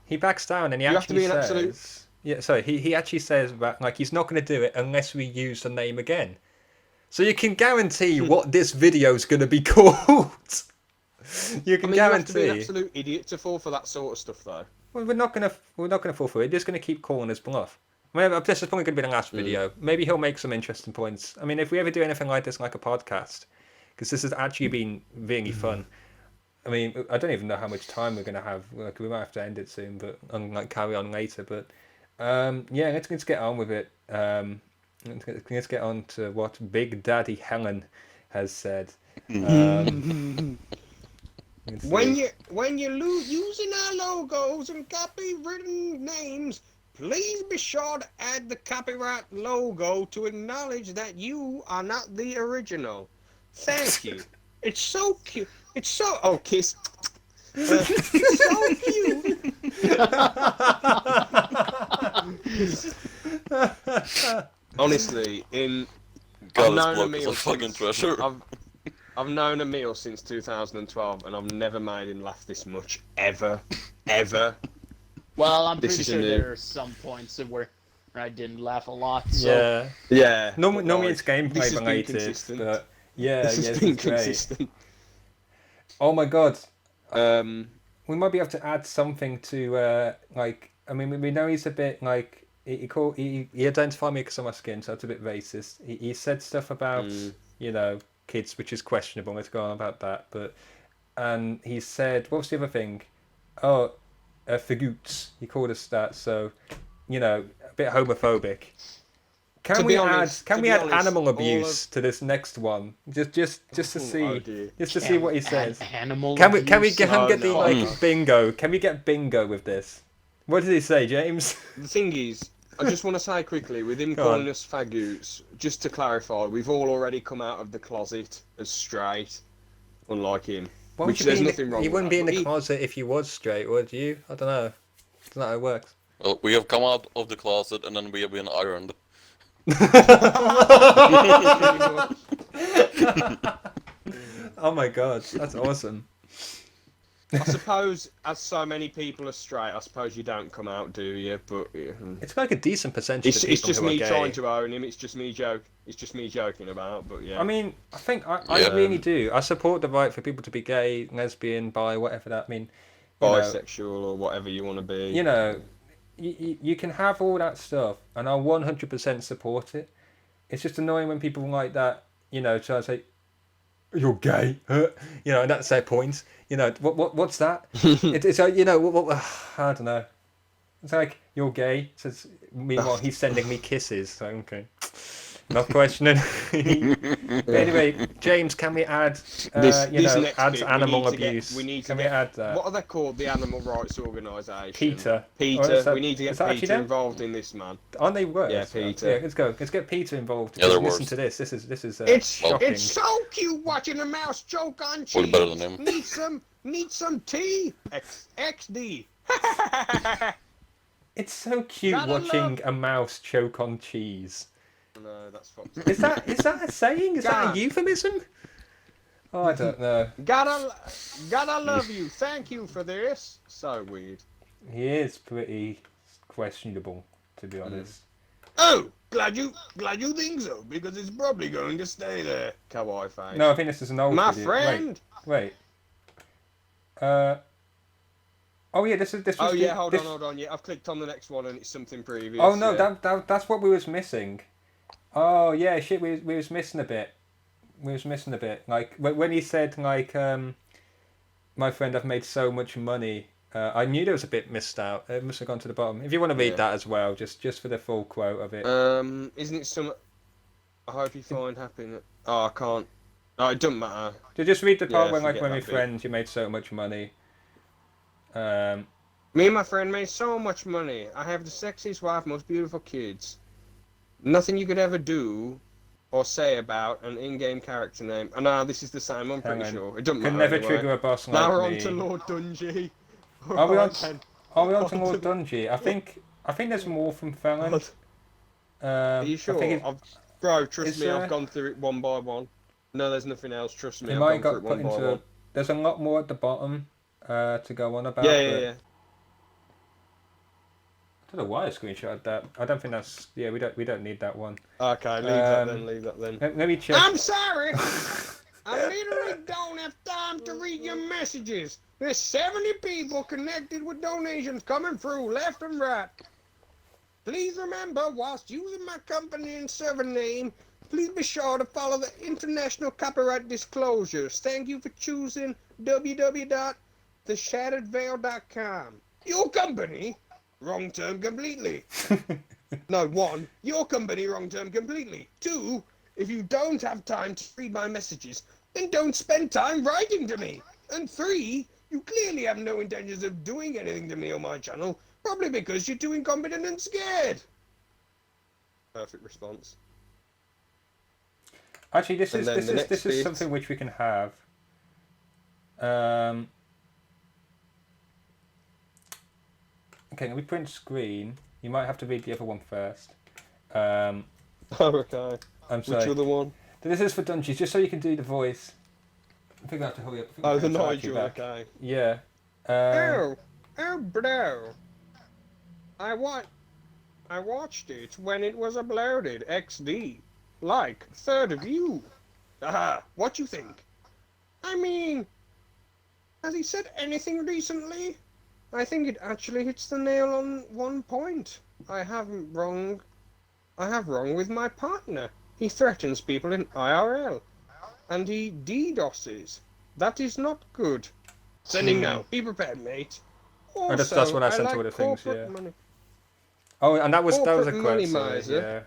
He backs down and he You have to actually be an says... absolute- Yeah, sorry, he actually says that, like, he's not going to do it unless we use the name again. So you can guarantee what this video's going to be called. You can I mean, you have to be an guarantee. absolute idiot to fall for that sort of stuff, though. Well, we're not gonna fall for it. We're just gonna keep calling his bluff. I mean, this is probably gonna be the last video. Maybe he'll make some interesting points. I mean, if we ever do anything like this, like a podcast, because this has actually been really fun. I mean, I don't even know how much time we're gonna have. Like, we might have to end it soon, but like carry on later. But yeah, let's get on with it. Let's get on to what Big Daddy Helen has said. Let's see. When you're using our logos and copywritten names, please be sure to add the copyright logo to acknowledge that you are not the original. Thank you. It's so cute. It's so kiss. It's so cute. Honestly, God, I've known this bloke is Emil a fucking since- treasure. I've known Emil since 2012, and I've never made him laugh this much ever. Well, I'm This pretty is a sure new- there are some points where I didn't laugh a lot. So Yeah. Yeah. Normally it's this gameplay has been related, consistent. but yeah, This yeah, has this been is great. consistent. Oh my god, Um, we might be able to add something to like. I mean, we know he's a bit like he identified me because of my skin, so that's a bit racist. He said stuff about you know kids, which is questionable. Let's go on about that. But and he said, what was the other thing? Oh, fagoots. He called us that. So you know, a bit homophobic. To Can be we honest- add? Can to we be add honest, animal all abuse to this next one? Just to see, oh dear. just to see what he says. Animal Can we abuse? get Oh, the no. like bingo? Can we get bingo with this? What did he say, James? The thing is, I just want to say quickly, with him Go calling on. us faggots, just to clarify, we've all already come out of the closet as straight, unlike him. Why Which would you there's be in nothing wrong You with wouldn't that, be in but the he- closet if you was straight, would you? I don't know. That's not how it works. Well, we have come out of the closet and then we have been ironed. Oh my god, that's awesome. I suppose, as so many people are straight, I suppose you don't come out, do you? But yeah. It's like a decent percentage It's of people just who are me gay. trying to own him. It's just me joking about. But yeah. I mean, I think I Yeah. really do. I support the right for people to be gay, lesbian, bi, whatever that mean. You know, bisexual or whatever you want to be. you know, you can have all that stuff, and I'll 100% support it. It's just annoying when people like that, you know, try to say, "You're gay," you know, and that's their point. You know, what's that? It's like, you know, I don't know. It's like, "You're gay." Says meanwhile he's sending me kisses. So okay, not questioning. But anyway, James, can we add, This next add bit, animal we need to get- abuse? we need to Can we get- add that? What are they called? The animal rights organisation. Peter. Oh, Peter. is that- We need to is get that actually Peter them? involved in this, man. Aren't they worse? Yeah, Peter. Yeah, let's go. Let's get Peter involved. Yeah, they're Listen worse. to this. This is It's shocking. it's so cute watching a mouse choke on cheese. Way better than him. Need some tea. XD. It's so cute Gotta watching a mouse choke on cheese. No, that's fucked. Is that a saying? Is that God. a euphemism? Oh, I don't know. Gotta love you. Thank you for this. So weird. He is pretty questionable, to be honest. Oh, glad you think so because it's probably going to stay there. Kawaii face. No, I think this is an old My video. friend. Wait. Oh yeah, this was Oh the- yeah, hold this- on. Yeah, I've clicked on the next one and it's something previous. Oh no, yeah. that's what we was missing. Oh yeah, shit, we was missing a bit. We was missing a bit. Like when he said like, my friend, I've made so much money. I knew there was a bit missed out. It must have gone to the bottom. If you want to read Yeah. that as well, just for the full quote of it. Isn't it some? I hope you find happiness. Oh, I can't. Oh, it doesn't matter. Just read the part Yeah, when like forget when that we're bit. friends, you made so much money. Me and my friend made so much money. I have the sexiest wife, most beautiful kids. Nothing you could ever do or say about an in-game character name. And now this is the same, I'm Hang pretty on. sure. It doesn't Could matter never anyway. trigger a boss Now like we're on to me. Lord Dungy. Are we on? Alright then. Are we on to On Lord to- Dungy? I think there's more from Thelen. God. Are you I sure? think Bro, trust is me, I've there? gone through it one by one. No, there's nothing else. Trust me, It I've might have gone through it got put one by into. one. There's a lot more at the bottom to go on about. Yeah, but yeah, yeah. I don't know why I screenshotted that. I don't think that's. Yeah, we don't need that one. Okay, leave that then. Leave that then. Let me check. I'm sorry. I literally don't have time to read your messages. There's 70 people connected with donations coming through left and right. Please remember, whilst using my company and server name, please be sure to follow the international copyright disclosures. Thank you for choosing www.theshatteredveil.com. Your company, wrong term completely. No, 1, your company, wrong term completely. 2, if you don't have time to read my messages, then don't spend time writing to me. And 3, you clearly have no intentions of doing anything to me or my channel, probably because you're too incompetent and scared. Perfect response. Actually, this And is then this the is next this is bit. something which we can have. Okay, can we print screen? You might have to read the other one first. Oh, okay. I'm Which sorry. other one? This is for Dungeons, just so you can do the voice. I think I have to hurry up. I think Oh, my the parents are actually Nigel, back. okay. Yeah. Oh, bro. I watched it when it was uploaded, XD. Like, third of you. Aha, what you think? I mean, has he said anything recently? I think it actually hits the nail on one point. I have wrong with my partner. He threatens people in IRL. And he DDoSes. That is not good. Sending now. Be prepared, mate. Oh, that's Also, what I I sent to like all the things, corporate yeah. money. Oh, and that was a Corporate quote, money so, miser. yeah.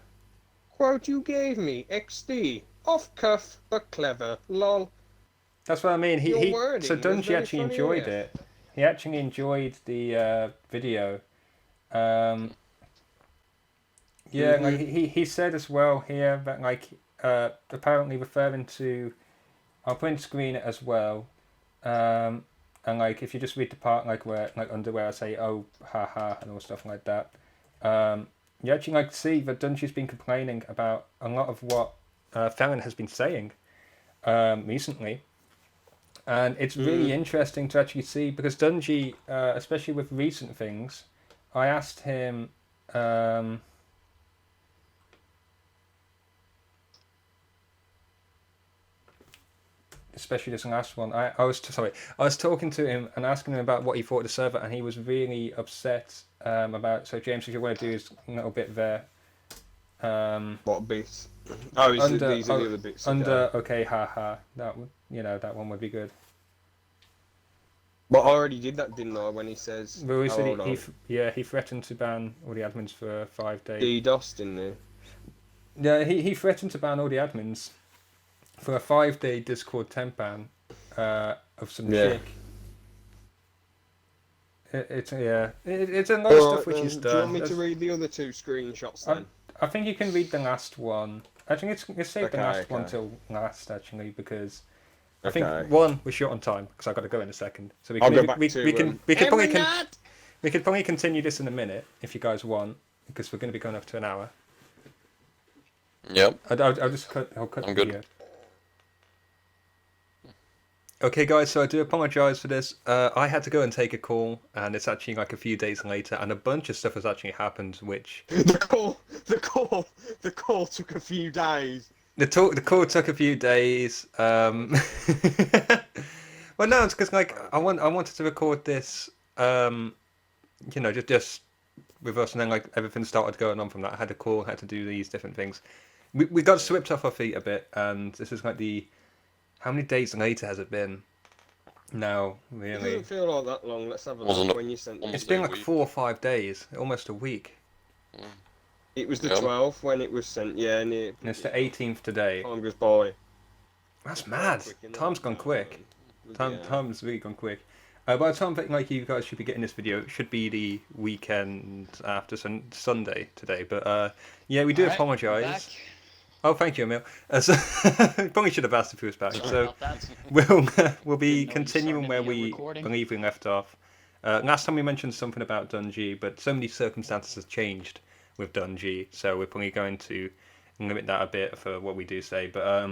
Quote you gave me, XD. Off cuff, but clever. Lol. That's what I mean. Your So wording was Dungy very actually funny enjoyed AF. it. He actually enjoyed the video. Yeah, like he said as well here that like apparently referring to our print screen as well. And like if you just read the part like where like under where I say oh haha and all stuff like that, you actually like see that Dungy's been complaining about a lot of what Thelen has been saying recently. And it's really interesting to actually see because Dungy, especially with recent things, I asked him. Especially this last one, I was talking to him and asking him about what he thought of the server, and he was really upset about. So James, if you want to do his little bit there, What bits? Oh, these are the other bits. okay, haha, that would that one would be good. But I already did that, didn't I? When he says, But he said hold on. he threatened to ban all the admins for 5 days. DDoS, didn't he? Yeah, he threatened to ban all the admins for a 5-day Discord temp ban of some chick. It's a lot of stuff which is done. Do you want me to read the other 2 screenshots then? I think you can read the last one. I think let's save the last one okay. till last actually because I Okay. think one we're short on time because I've got to go in a second. So we I'll can go back we to, can we could probably continue this in a minute if you guys want because we're going to be going up to an hour. Yep. I'll just cut. I'll cut I'm the good. video. Okay, guys. So I do apologise for this. I had to go and take a call, and it's actually like a few days later, and a bunch of stuff has actually happened, which The call took a few days. the call took a few days. Well, no, it's because like I wanted to record this. Just with us, and then like everything started going on from that. I had a call, had to do these different things. We got swept off our feet a bit, and this is like how many days later has it been? Now, It really, doesn't feel like that long. Let's have a Wasn't look it- when you sent it's it. been a like week. 4 or 5 days, almost a week. It was the Yeah. 12th when it was sent. Yeah, and And it's the 18th today. time goes by. That's mad. Quick in the Time's gone lockdown, quick. man. Time's really gone quick. By the time that, like, you guys should be getting this video, it should be the weekend after Sunday today. But yeah, we do Alright, I'm back. apologise. Oh, thank you, Emil. So, probably should have asked if he was back. Sorry So about that. we'll be Didn't know you continuing started where the, we recording. believe we left off. Last time we mentioned something about Dungy, but so many circumstances have changed with Dungy, so we're probably going to limit that a bit for what we do say. But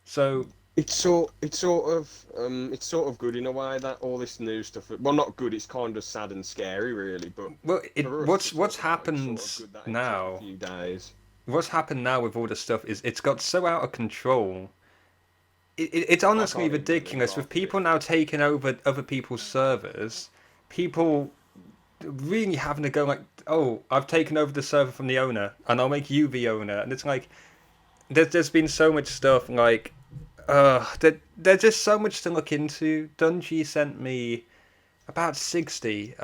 so It's sort of good in a way that all this new stuff. Well, not good. It's kind of sad and scary, really. But well, for us, what's it's sort of happened good that it took now? a few days. What's happened now with all the stuff is it's got so out of control. It's honestly can't even believe ridiculous half with of people it. now taking over other people's servers. People really having to go like, oh, I've taken over the server from the owner, and I'll make you the owner. And it's like, there's been so much stuff like, there's just so much to look into. Dungy sent me about 60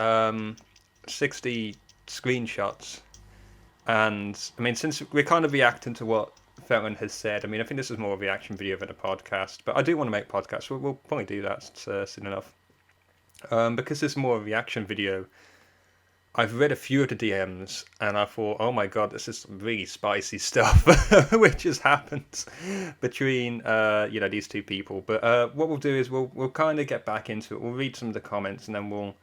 screenshots, and I mean, since we're kind of reacting to what Thelen has said, I mean, I think this is more a reaction video than a podcast, but I do want to make podcasts. We'll probably do that soon enough. Because this is more a reaction video, I've read a few of the DMs and I thought, oh my god, this is some really spicy stuff which has happened between these two people. But what we'll do is we'll kind of get back into it. We'll read some of the comments and then we'll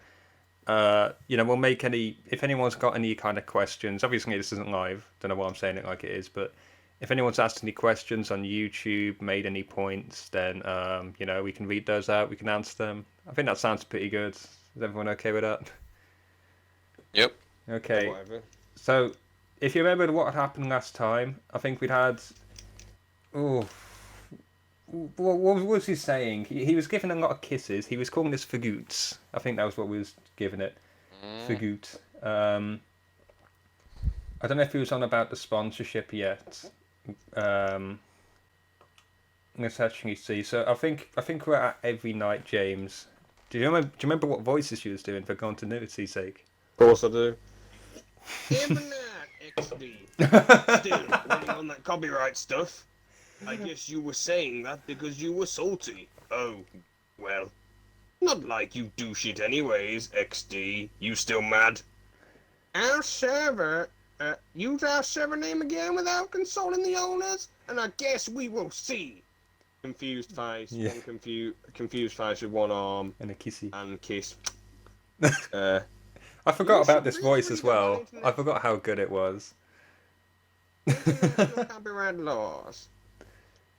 make if anyone's got any kind of questions. Obviously this isn't live, don't know why I'm saying it like it is, but if anyone's asked any questions on YouTube, made any points, then we can read those out, we can answer them. I think that sounds pretty good. Is everyone okay with that? Yep. Okay. Whatever. So, if you remember what happened last time, I think we'd had. Oh, what was he saying? He was giving a lot of kisses. He was calling this fagoots. I think that was what we was giving it. Fagoot. I don't know if he was on about the sponsorship yet. Let's actually see. So I think we're at every night, James. Do you remember what voices she was doing for continuity's sake? Of course I do. XD. Still running on that copyright stuff. I guess you were saying that because you were salty. Oh, well. Not like you do shit anyways, XD. You still mad? Our server. Use our server name again without consulting the owners, and I guess we will see. Confused face. Yeah. And confused face with one arm And a kissy. and kiss. I forgot You about should this really voice as go on well. internet. I forgot how good it was. International copyright laws.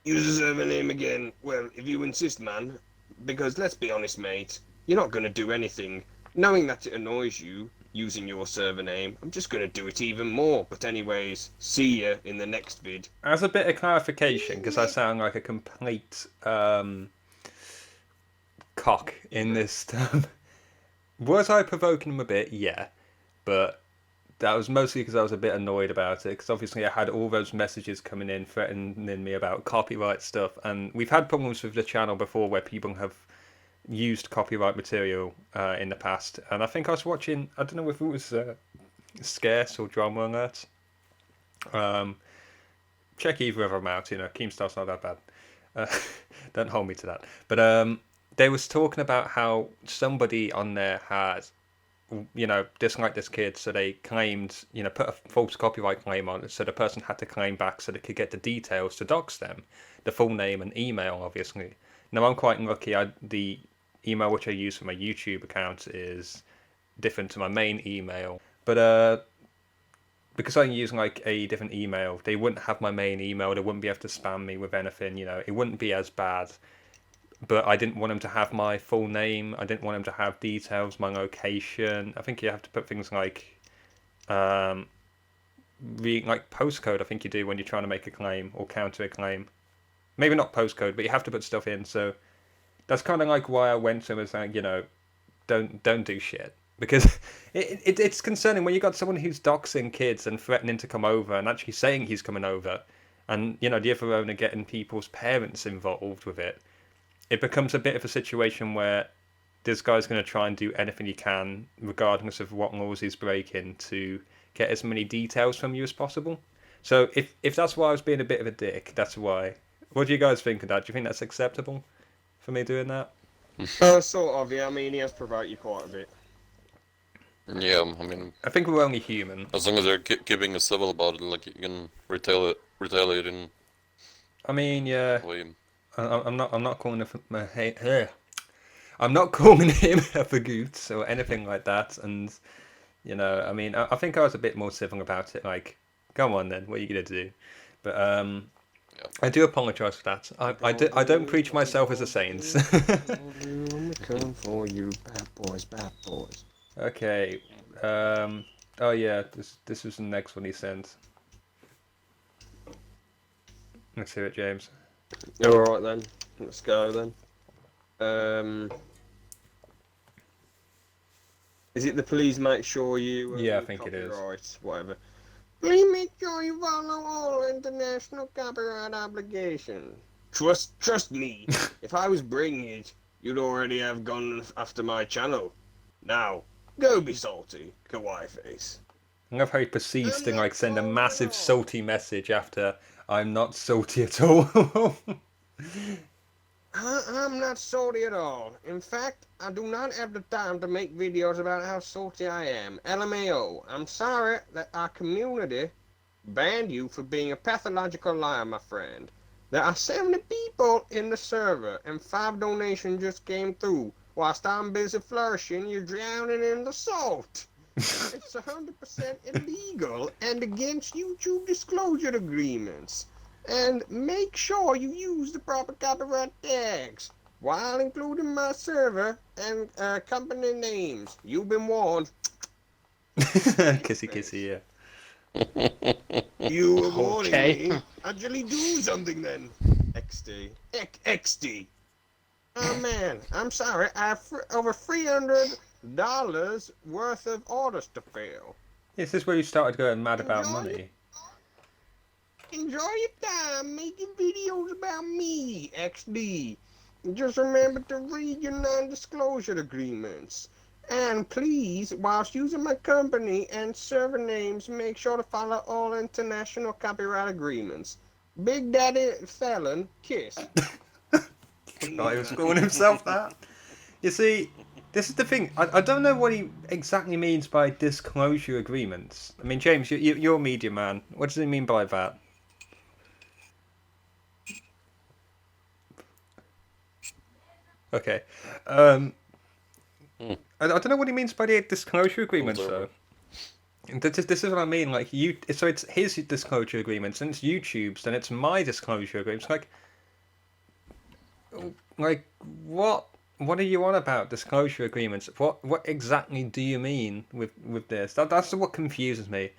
Use the server name again. Well, if you insist, man. Because let's be honest, mate. You're not going to do anything. Knowing that it annoys you, using your server name, I'm just going to do it even more. But anyways, see ya in the next vid. As a bit of clarification, because I sound like a complete cock in this was I provoking him a bit? Yeah. But that was mostly because I was a bit annoyed about it, because obviously I had all those messages coming in threatening me about copyright stuff, and we've had problems with the channel before where people have used copyright material in the past, and I think I was watching, I don't know if it was Scarce or Drama Alert. Check either of them out, Keemstar's not that bad. Don't hold me to that. But they was talking about how somebody on there had disliked this kid, so they claimed, put a false copyright claim on it, so the person had to claim back so they could get the details to dox them, the full name and email, obviously. Now, I'm quite lucky. The email which I use for my YouTube account is different to my main email, but because I'm using like a different email, they wouldn't have my main email. They wouldn't be able to spam me with anything. It wouldn't be as bad. But I didn't want them to have my full name. I didn't want them to have details, my location. I think you have to put things like, like postcode. I think you do when you're trying to make a claim or counter a claim. Maybe not postcode, but you have to put stuff in. So that's kind of like why I went to him as like, don't do shit, because it's concerning when you got someone who's doxing kids and threatening to come over and actually saying he's coming over, and the other owner getting people's parents involved with it. It becomes a bit of a situation where this guy's going to try and do anything he can, regardless of what laws he's breaking, to get as many details from you as possible. So if that's why I was being a bit of a dick, that's why. What do you guys think of that? Do you think that's acceptable for me doing that? Sort of, yeah. I mean, he has provoked you quite a bit. Yeah, I mean, I think we're only human. as long as they're keeping us civil about it, like you can retaliate in I mean, yeah. a way. I'm not calling I'm not calling him a fagoot or anything like that. And you know, I mean, I think I was a bit more civil about it. Like, come on then, what are you gonna do? But Yeah. I do apologise for that. I don't preach myself as a saint. I'm coming for you, bad boys, bad boys. Okay. Oh yeah, this was the next one he sent. Let's hear it, James. Alright then, let's go then. Is it the please make sure you... Yeah, I think it is. Copyright, whatever. Please make sure you follow all international copyright obligations. Trust me, if I was bringing it, you'd already have gone after my channel. Now, go be salty, kawaii face. I love how he proceeds to like send a massive salty message after I'm not salty at all. I'm not salty at all. In fact, I do not have the time to make videos about how salty I am. LMAO, I'm sorry that our community banned you for being a pathological liar, my friend. There are 70 people in the server, and 5 donations just came through. Whilst I'm busy flourishing, you're drowning in the salt. It's 100% illegal and against YouTube disclosure agreements. And make sure you use the proper copyright tags while including my server and company names. You've been warned. Kissy kissy, yeah. You were warning Okay. me. Actually do something then. XD. XD. Oh man, I'm sorry. I have over $300 worth of orders to fill. This is where you started going mad about money. Enjoy your time making videos about me, XD. Just remember to read your non-disclosure agreements. And please, whilst using my company and server names, make sure to follow all international copyright agreements. Big Daddy Thelen, kiss. Oh, he was calling himself that. You see, this is the thing. I don't know what he exactly means by disclosure agreements. I mean, James, you're a media man. What does he mean by that? Okay. I don't know what he means by the disclosure agreements, though. This is what I mean. Like so it's his disclosure agreements, and it's YouTube's, and it's my disclosure agreements. Like what? What are you on about? Disclosure agreements? What exactly do you mean with this? That's what confuses me.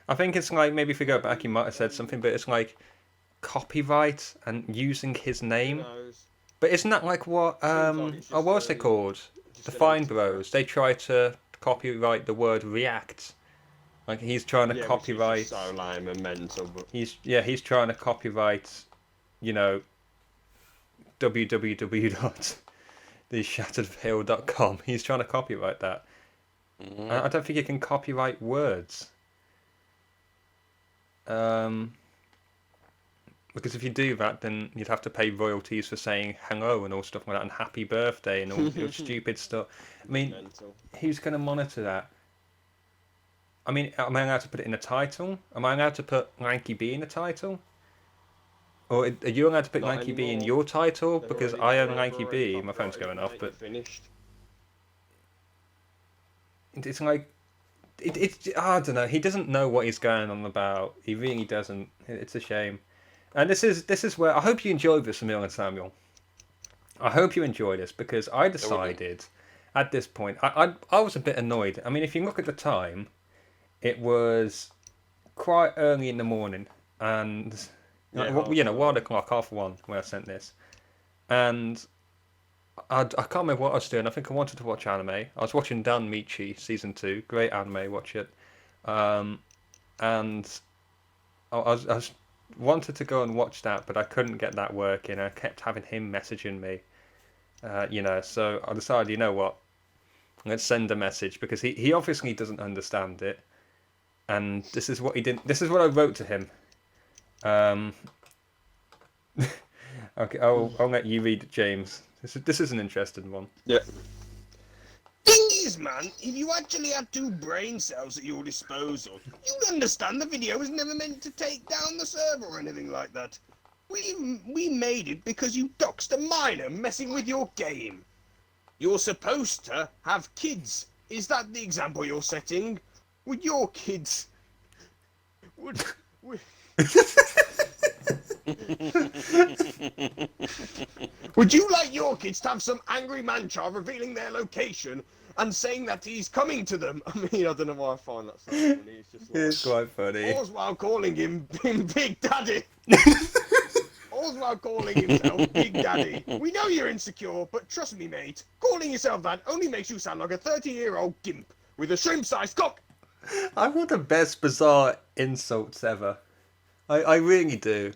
I think it's like maybe if we go back, he might have said something, but it's like copyright and using his name. But isn't that like what what was they called? The Fine Bros. They try to copyright the word react. Like he's trying to copyright. So lame and mental, but He's trying to copyright, you know, www.theshatteredveil.com. He's trying to copyright that. I don't think you can copyright words. Because if you do that, then you'd have to pay royalties for saying hello and all stuff like that, and happy birthday and all your stupid stuff. I mean, who's going to monitor that? I mean, am I allowed to put it in the title? Am I allowed to put Lanky B in the title? Or are you allowed to put Lanky B in your title? Because I own Lanky B. My phone's going off, but it's like it's I don't know. He doesn't know what he's going on about. He really doesn't. It's a shame. And this is where I hope you enjoyed this, Emil and Samuel. I hope you enjoy this because I decided at this point I was a bit annoyed. I mean, if you look at the time, it was quite early in the morning, and you know, 1 o'clock, 1:30 when I sent this, and I can't remember what I was doing. I think I wanted to watch anime. I was watching Dan Michi season 2, great anime. Watch it, and I was wanted to go and watch that, but I couldn't get that working. I kept having him messaging me, you know. So I decided, you know what, let's send a message because he obviously doesn't understand it, and this is what he did. This is what I wrote to him. Okay, I'll let you read it, James. This is an interesting one. Yeah. Thing is, man, if you actually had 2 brain cells at your disposal, you'd understand the video was never meant to take down the server or anything like that. We made it because you doxed a minor messing with your game. You're supposed to have kids. Is that the example you're setting? Would your kids... Would you like your kids to have some angry man-child revealing their location and saying that he's coming to them? I mean, I don't know why I find that so funny. It's just like... It's quite funny. All's while calling him Big Daddy. All's while calling himself Big Daddy. We know you're insecure, but trust me, mate, calling yourself that only makes you sound like a 30-year-old gimp with a shrimp-sized cock. I've got the best bizarre insults ever. I really do.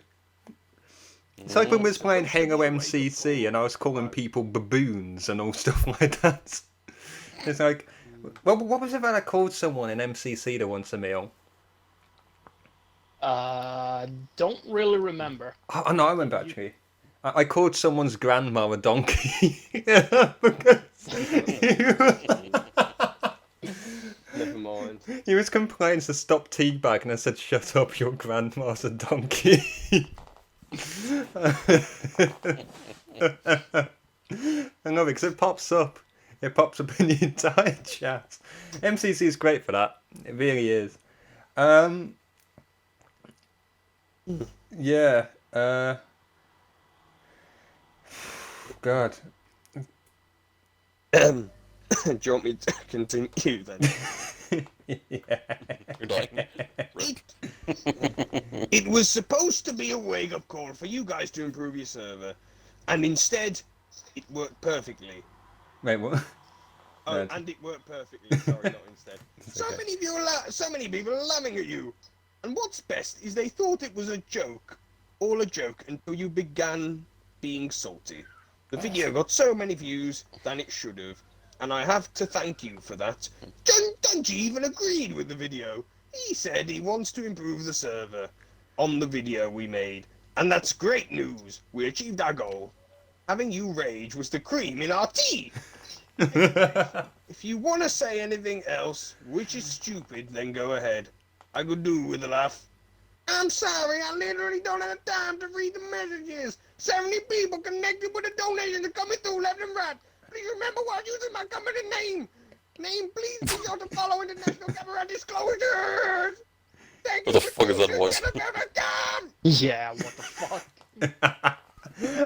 It's like when we was playing Halo MCC and I was calling people baboons and all stuff like that. It's like, what was it that I called someone in MCC that wants a meal? Don't really remember. Oh, no, I remember actually. I called someone's grandma a donkey. Never mind. He was complaining to stop teabag and I said, shut up, your grandma's a donkey. I love it because it pops up. It pops up in the entire chat. MCC is great for that. It really is. Yeah. God. Do you want me to continue then? Yeah. You're dying. It was supposed to be a wake-up call for you guys to improve your server, and instead, it worked perfectly. Wait, what? Oh, No. and it worked perfectly. Sorry, not instead. So okay. many of you, so many people are laughing at you. And what's best is they thought it was a joke, all a joke, until you began being salty. The video got so many views than it should have, and I have to thank you for that. Dungy even agreed with the video. He said he wants to improve the server on the video we made, and that's great news. We achieved our goal. Having you rage was the cream in our tea. If you want to say anything else, which is stupid, then go ahead. I could do with a laugh. I'm sorry, I literally don't have time to read the messages. 70 people connected with a donation coming through left and right. Please remember while using my company name. Please be sure to follow international camera disclosures. Thank What you the fuck is that voice? Yeah, what the fuck?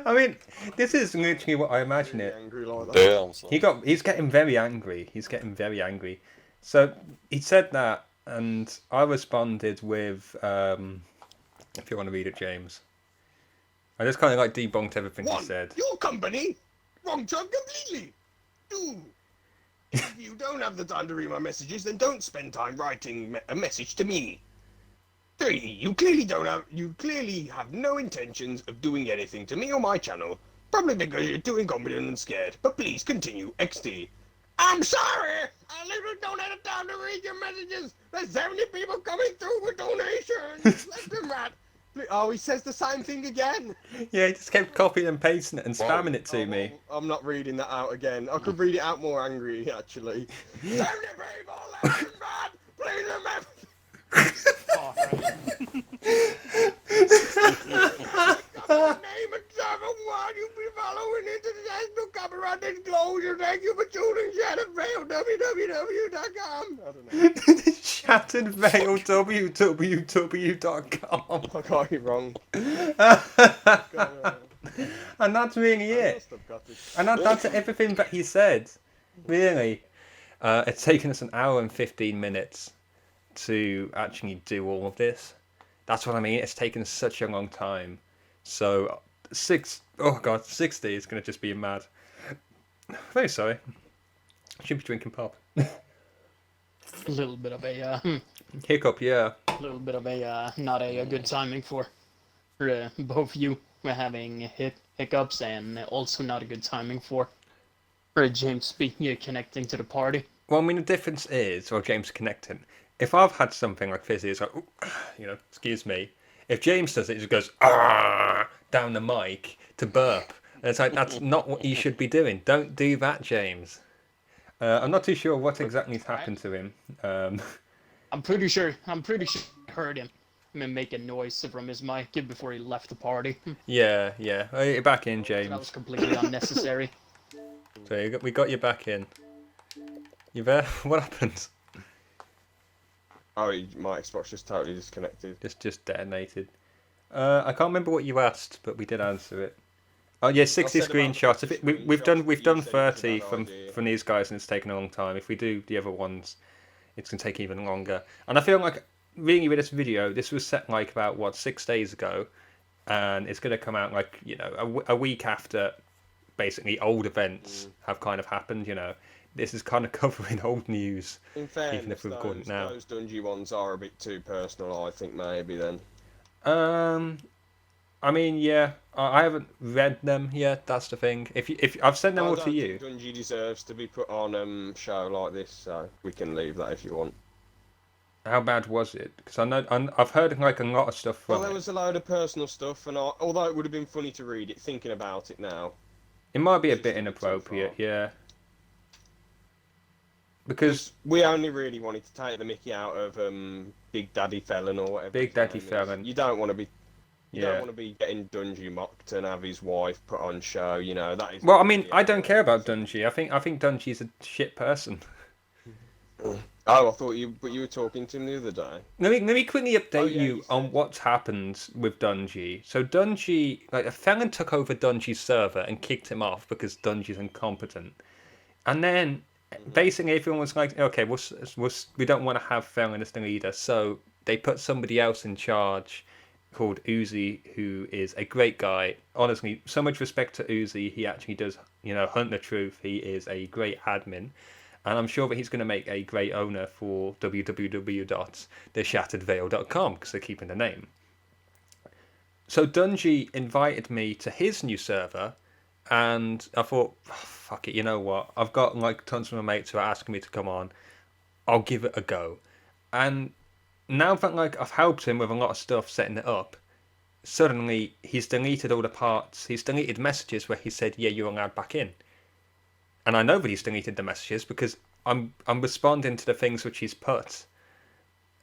I mean, this is literally what I imagine it. Angry like that. Damn, son. He's getting very angry. He's getting very angry. So he said that, and I responded with, if you want to read it, James. I just kind of like debunked everything he One, said. your company, wrong term completely. 2, if you don't have the time to read my messages, then don't spend time writing a message to me. 3, you clearly have no intentions of doing anything to me or my channel. Probably because you're too incompetent and scared. But please continue, XD. I'm sorry! I literally don't have the time to read your messages! There's 70 people coming through with donations! Left and right! Oh, he says the same thing again! Yeah, he just kept copying and pasting it and Wow. spamming it to me. Well, I'm not reading that out again. I could read it out more angry, actually. 70 people left and right! Please remember! Oh, right. Name and server while you be following international copyright disclosure. Thank you for tuning Shattered Veil, www.com. I don't know. Shattered Veil, www.com. I got it wrong. And that's really it. And that's everything that he said. Really. It's taken us an hour and 15 minutes to actually do all of this. That's what I mean. It's taken such a long time. So 60 is going to just be mad. Very sorry. Should be drinking pop. A little bit of a Hiccup, yeah. little bit of a not a good timing for both you. We're having hiccups, and also not a good timing for James connecting to the party. Well, I mean, the difference is, well, James connecting. If I've had something like Fizzy, it's like, excuse me. If James does it, he just goes, down the mic. to burp. And it's like, that's not what you should be doing. Don't do that, James. I'm not too sure what exactly's happened to him. I'm pretty sure I heard him make a noise from his mic before he left the party. Yeah. Oh, you're back in, That was James. completely unnecessary. So we got you back in. You there? What happened? Oh, my Xbox just totally disconnected. Just detonated. I can't remember what you asked, but we did answer it. Oh yeah, 60 said about screenshots. 50 We've done screenshots, but you said it's a 30 bad from idea. these guys, and it's taken a long time. If we do the other ones, it's gonna take even longer. And I feel like really with this video, this was set like about what 6 days ago, and it's gonna come out like a week after basically old events have kind of happened. This is kind of covering old news. In fairness, Even if we're recording it now. those Dungy ones are a bit too personal, I think, maybe, then. I mean, yeah, I haven't read them yet. That's the thing. If I've sent them I all don't to you. think Dungy deserves to be put on show like this, so we can leave that if you want. How bad was it? Because I've heard like a lot of stuff from Well, there it. was a load of personal stuff, and although it would have been funny to read it, thinking about it now. It might be a it's bit a bit too inappropriate, far. yeah. Because We only really wanted to take the mickey out of Big Daddy Thelen or whatever. Big his Daddy name is. Thelen. You don't want to be. You Yeah. don't want to be getting Dungy mocked and have his wife put on show. That is. well, I mean, I don't care about Dungy. I think Dungy's a shit person. Oh, I thought you were talking to him the other day. Let me quickly update yeah, you you on said. what's happened with Dungy. So Dungy, like a Felon took over Dungy's server and kicked him off because Dungy's incompetent. And then basically everyone was like, okay, we don't want to have Felon as the leader, so they put somebody else in charge called Uzi, who is a great guy. Honestly, so much respect to Uzi. He actually does, hunt the truth. He is a great admin. And I'm sure that he's going to make a great owner for www.theshatteredveil.com because they're keeping the name. So Dungy invited me to his new server, and I thought, oh, fuck it, you know what? I've got like tons of my mates who are asking me to come on. I'll give it a go. And now that like I've helped him with a lot of stuff setting it up, suddenly he's deleted all the parts. He's deleted messages where he said, "Yeah, you're allowed back in." And I know that he's deleted the messages because I'm responding to the things which he's put,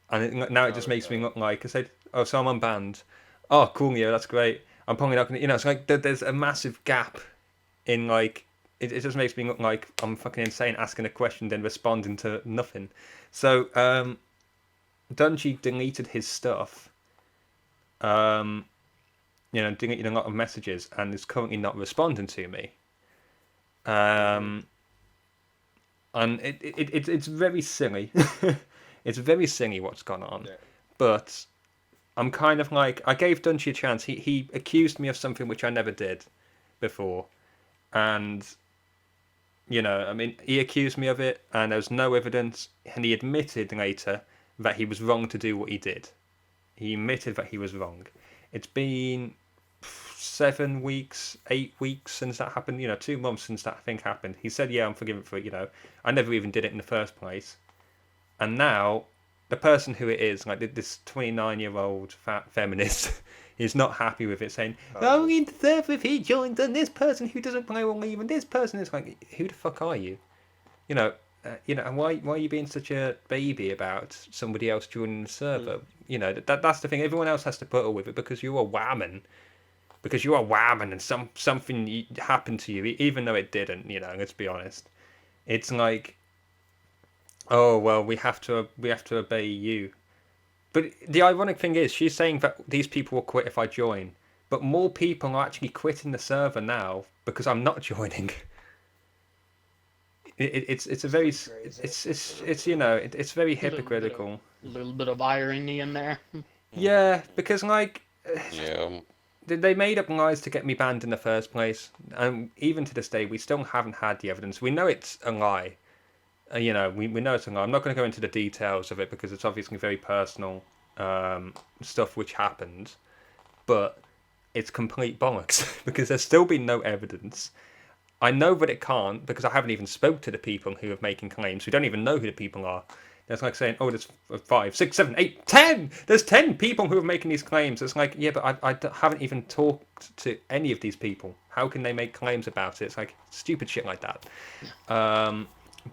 and now it just makes me look like I said, "Oh, so I'm unbanned." Oh, cool, yeah, that's great. I'm probably not gonna, it's like there's a massive gap in like it just makes me look like I'm fucking insane asking a question then responding to nothing. So Dungy deleted his stuff, deleted a lot of messages and is currently not responding to me. And it's very silly. It's very silly what's gone on. Yeah. But I'm kind of like, I gave Dungy a chance. He accused me of something which I never did before. And, I mean, he accused me of it and there was no evidence. And he admitted later that he was wrong to do what he did. He admitted that he was wrong. It's been 7 weeks, 8 weeks since that happened, 2 months since that thing happened. He said, yeah, I'm forgiven for it, I never even did it in the first place. And now, the person who it is, like this 29-year-old fat feminist, is not happy with it, saying, "Oh, we need to serve if he joined, and this person who doesn't play will leave, and this person is like, who the fuck are you? And why are you being such a baby about somebody else joining the server? That's the thing. Everyone else has to put up with it because you're a whammon. Because you're a whammon and something happened to you, even though it didn't. Let's be honest. It's like, oh well, we have to obey you. But the ironic thing is, she's saying that these people will quit if I join, but more people are actually quitting the server now because I'm not joining. It's a very it's very hypocritical. A little bit of irony in there. Yeah, because like Yeah. they made up lies to get me banned in the first place, and even to this day we still haven't had the evidence. We know it's a lie. We know it's a lie. I'm not going to go into the details of it because it's obviously very personal stuff which happened, but it's complete bollocks because there's still been no evidence. I know that it can't because I haven't even spoke to the people who are making claims. We don't even know who the people are. There's like saying, oh, there's 5, 6, 7, 8, 10. There's 10 people who are making these claims. It's like, yeah, but I haven't even talked to any of these people. How can they make claims about it? It's like stupid shit like that.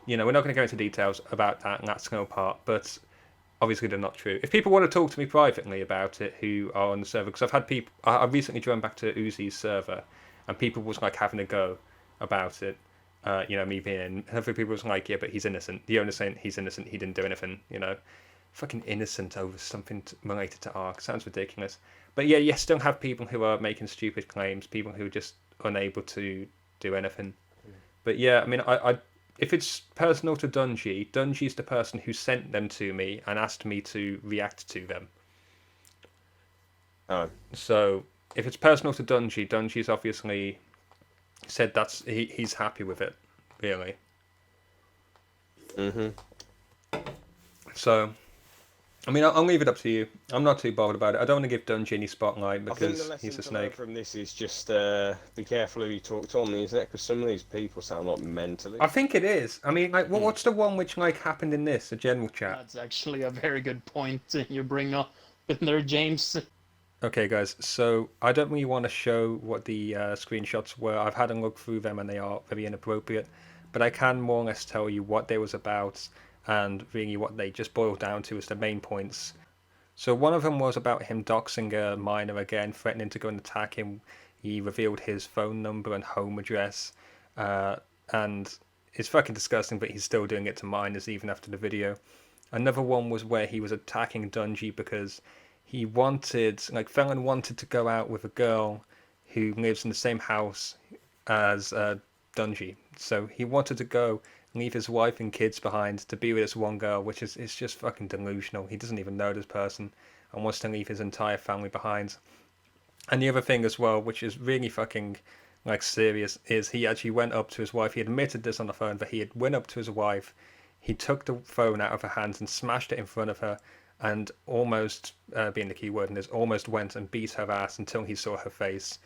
You know, we're not going to go into details about that and that skill part, but obviously they're not true. If people want to talk to me privately about it who are on the server, because I've had people, I recently joined back to Uzi's server, and people was like having a go about it. You know, me being in. Other people was like, yeah, but he's innocent. The owner saying he's innocent, he didn't do anything, you know. Fucking innocent over something related to Ark. Sounds ridiculous. But yeah, you still have people who are making stupid claims, people who are just unable to do anything. But yeah, I mean, I if it's personal to Dungy, Dungy's the person who sent them to me and asked me to react to them. Oh. So if it's personal to Dungy, Dungy's obviously said he's happy with it, really. So, I mean, I'll leave it up to you. I'm not too bothered about it. I don't want to give Dungy any spotlight because he's a snake. From this is just be careful who you talk to on the internet, because some of these people sound like mentally. I think it is. I mean, like, what's the one which like happened in this? A general chat. That's actually a very good point you bring up with there, James. Okay, guys. So I don't really want to show what the screenshots were. I've had a look through them, and they are very inappropriate. But I can more or less tell you what they was about, and really what they just boiled down to as the main points. So one of them was about him doxing a minor again, threatening to go and attack him. He revealed his phone number and home address, and it's fucking disgusting, but he's still doing it to minors even after the video. Another one was where he was attacking Dungy because he wanted, like, Thelen wanted to go out with a girl who lives in the same house as Dungy. So he wanted to go leave his wife and kids behind to be with this one girl, which is it's just fucking delusional. He doesn't even know this person and wants to leave his entire family behind. And the other thing as well, which is really fucking like serious, is he actually went up to his wife. He admitted this on the phone, but he had went up to his wife. He took the phone out of her hands and smashed it in front of her, and almost, being the key word in this, almost went and beat her ass until he saw her face.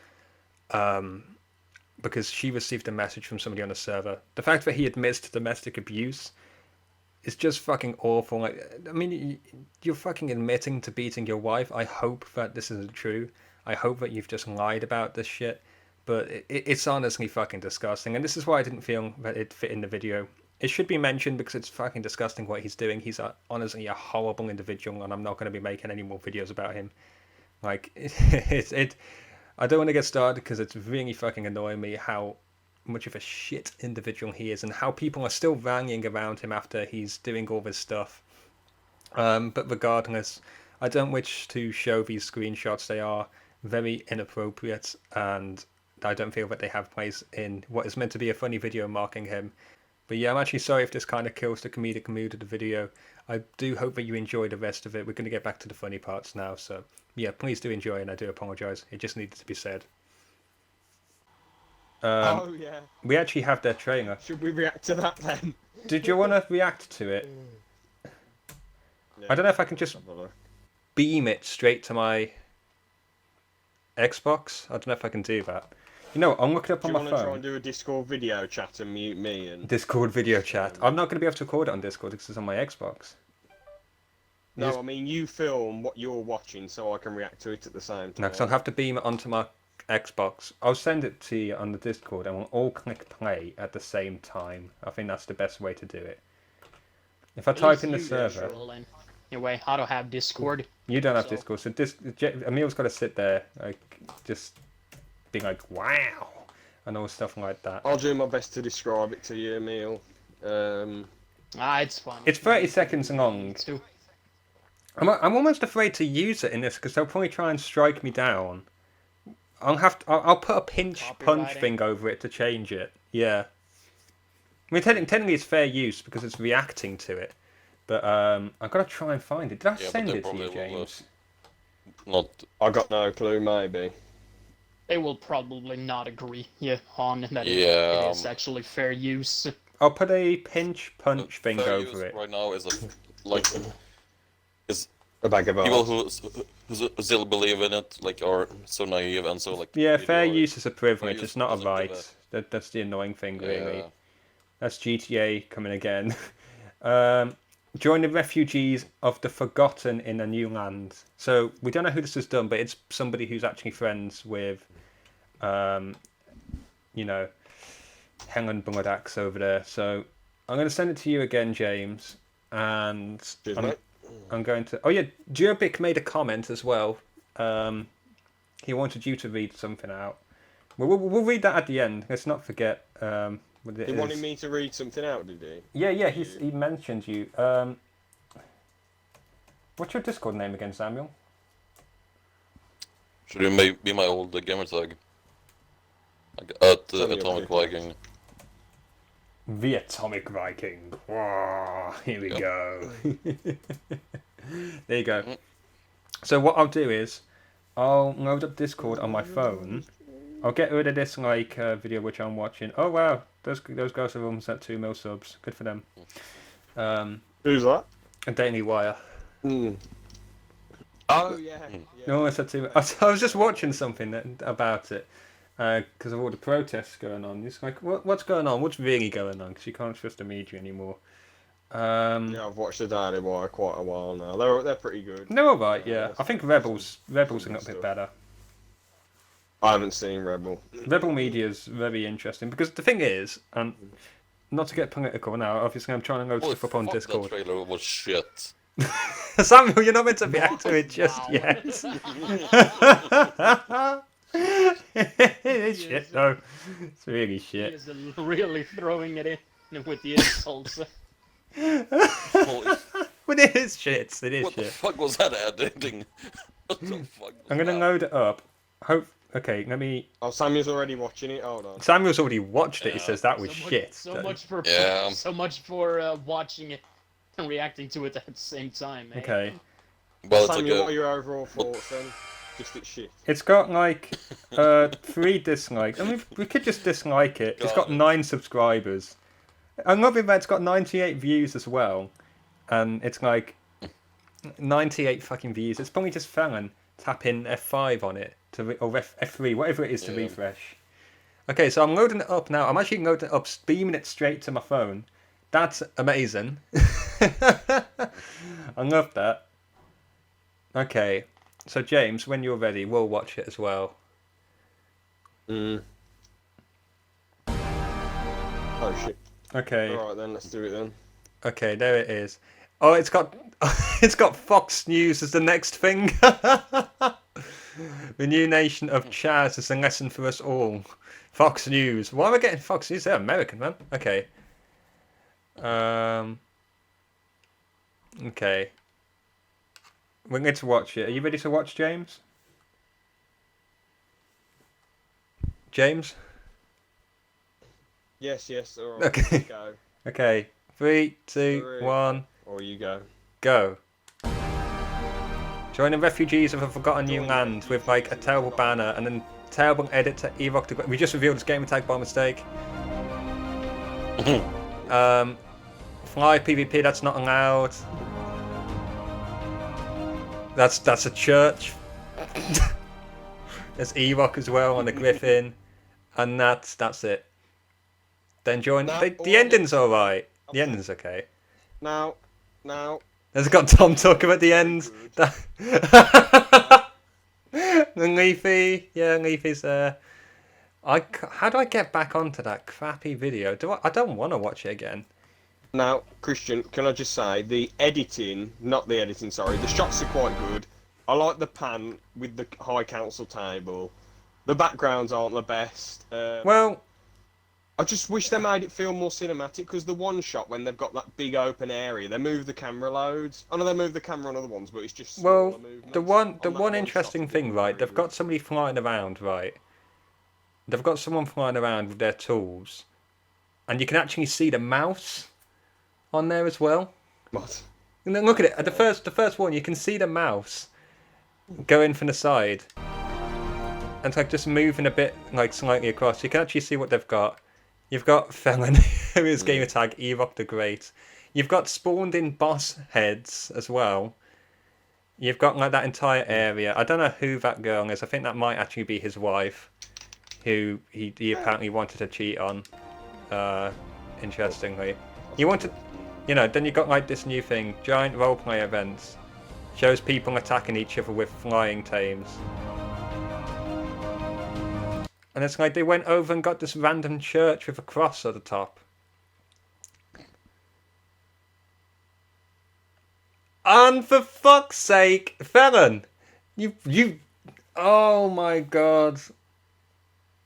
Because she received a message from somebody on the server. The fact that he admits to domestic abuse is just fucking awful. Like, I mean, you're fucking admitting to beating your wife. I hope that this isn't true. I hope that you've just lied about this shit. But it's honestly fucking disgusting. And this is why I didn't feel that it fit in the video. It should be mentioned because it's fucking disgusting what he's doing. He's honestly a horrible individual, and I'm not going to be making any more videos about him. Like, I don't want to get started because it's really fucking annoying me how much of a shit individual he is and how people are still rallying around him after he's doing all this stuff. But regardless, I don't wish to show these screenshots. They are very inappropriate, and I don't feel that they have place in what is meant to be a funny video marking him. But yeah, I'm actually sorry if this kind of kills the comedic mood of the video. I do hope that you enjoy the rest of it. We're going to get back to the funny parts now, so yeah, please do enjoy, and I do apologise. It just needed to be said. Oh, yeah. We actually have their trailer. Should we react to that then? Did you want to react to it? Yeah. I don't know if I can just beam it straight to my Xbox. I don't know if I can do that. You know, I'm looking up on my phone. Do you want to try and do a Discord video chat and mute me? And Discord video chat. I'm not going to be able to record it on Discord because it's on my Xbox. No, I mean, you film what you're watching so I can react to it at the same time. No, because I'll have to beam it onto my Xbox. I'll send it to you on the Discord and we'll all click play at the same time. I think that's the best way to do it. If I type in the server... Anyway, how to have Discord. You don't have Discord, so Emil's got to sit there, like, just be like, wow, and all stuff like that. I'll do my best to describe it to you, Emil. It's fun. It's 30 seconds long. I'm almost afraid to use it in this because they'll probably try and strike me down. I'll put a pinch punch thing over it to change it. Yeah. I mean, technically it's fair use because it's reacting to it. But I've got to try and find it. Did I send it to you, James? Not. I got no clue, maybe. They will probably not agree on that it is actually fair use. I'll put a pinch punch thing over it. Right now is like is a bag of people who still believe in it, like, are so naive and so, like. Yeah, fair use is a privilege. It's not a right. That's the annoying thing, really. That's GTA coming again. Join the refugees of the forgotten in a new land. So we don't know who this is done, but it's somebody who's actually friends with, you know, Thelen Bloodaxe over there. So I'm going to send it to you again, James, and Cheers, mate. I'm going to. Oh yeah, Jurbic made a comment as well. He wanted you to read something out. We'll read that at the end. Let's not forget. What it He is. wanted me to read something out, did he? Yeah. He mentioned you. What's your Discord name again, Samuel? Should it be my old gamer tag? Like, at Tell me your Atomic Twitter. Viking. The Atomic Viking. Whoa, here we go. There you go. So what I'll do is, I'll load up Discord on my phone. I'll get rid of this video which I'm watching. Oh wow, those guys have almost at 2 mil subs. Good for them. Who's that? And Daily Wire. Oh yeah. No, almost at 2 mil. I was just watching something about it because of all the protests going on. It's like, what's going on? What's really going on? Because you can't trust the media anymore. Yeah, I've watched the Daily Wire quite a while now. They're pretty good. They're alright, yeah. I think Rebels are a little bit better. I haven't seen Rebel. Rebel media is very interesting because the thing is, and not to get political now, obviously I'm trying to load Holy stuff up on fuck, Discord. that trailer was shit. Samuel, you're not meant to react to it just Wow. yet. It's shit though. It's really He shit. is really throwing it in with the insults. Holy, But it is shit. It is what the shit. fuck was that editing? What the fuck was I'm gonna that? load it up. Okay, let me. Oh, Sammy's already watching it. Hold on. Samuel's already watched it. He says that was So much- shit. So much for Yeah. watching it and reacting to it at the same time. Eh? Okay. Well, it's Samuel, what are like your overall thoughts then? Just it's shit. It's got like 3 dislikes. I mean, we could just dislike it. It's got God. 9 subscribers. I'm loving that it's got 98 views as well, and it's like 98 fucking views. It's probably just Thelen tapping F5 on it or F3, whatever it is to Yeah. refresh. Okay, so I'm loading it up now. I'm actually loading it up, beaming it straight to my phone. That's amazing. I love that. Okay, so James, when you're ready, we'll watch it as well. Oh shit. Okay. Alright then, let's do it then. Okay, there it is. Oh, it's got it's got Fox News as the next thing. The new nation of Chaz is a lesson for us all. Fox News. Why am I getting Fox News? They're American, man. Okay. Okay. We're going to watch it. Are you ready to watch, James? James? Yes, alright. Okay. Let's go. Okay. 3, 2, 3. 1, Or you go. go. Join the refugees of a forgotten new land with like a terrible banner and then terrible edit to evoke the. We just revealed this gamer tag by mistake. Fly PvP, that's not allowed. That's a church. There's Ewok as well on the Griffin, and that's it. Then join. Now, The ending's alright. The ending's okay. Now. There's got Tom Tucker at the end. And Leafy, yeah, Leafy's there. How do I get back onto that crappy video? I don't want to watch it again. Now, Christian, can I just say, the shots are quite good. I like the pan with the High Council table. The backgrounds aren't the best. Well, I just wish they made it feel more cinematic, because the one shot, when they've got that big open area, they move the camera loads. I know they move the camera on other ones, but it's just smaller well, movements. the On that one shot, interesting it thing, was right? very They've got good. somebody flying around, right? They've got someone flying around with their tools, and you can actually see the mouse on there as well. What? And then look at it. At the first one, you can see the mouse going from the side, and it's like just moving a bit, like slightly across. You can actually see what they've got. You've got Thelen, who is gamer tag Ewok the Great. You've got spawned in boss heads as well. You've got like that entire area. I don't know who that girl is. I think that might actually be his wife, who he apparently wanted to cheat on. Interestingly, he wanted You know, then you got like this new thing, giant roleplay events. Shows people attacking each other with flying tames. And it's like they went over and got this random church with a cross at the top. And for fuck's sake, Thelen! You... Oh my god.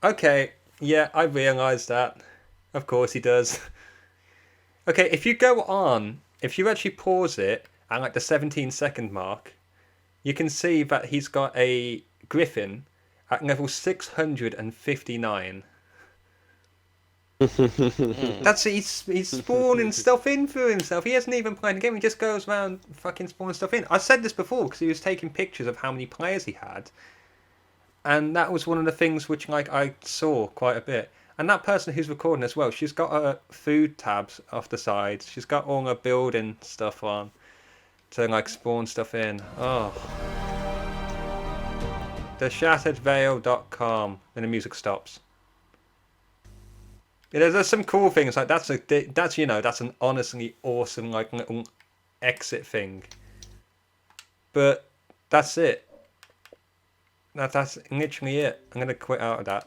Okay, yeah, I realise that. Of course he does. Okay, if you go on, if you actually pause it at like the 17-second mark, you can see that he's got a griffin at level 659. That's he's spawning stuff in for himself. He hasn't even played the game. He just goes around fucking spawning stuff in. I said this before because he was taking pictures of how many players he had, and that was one of the things which like I saw quite a bit. And that person who's recording as well, she's got her food tabs off the side. She's got all her building stuff on to like spawn stuff in. Oh. TheShatteredVeil.com, and the music stops. Yeah, there's some cool things like that's you know, that's an honestly awesome like little exit thing. But that's it. That's literally it. I'm gonna quit out of that.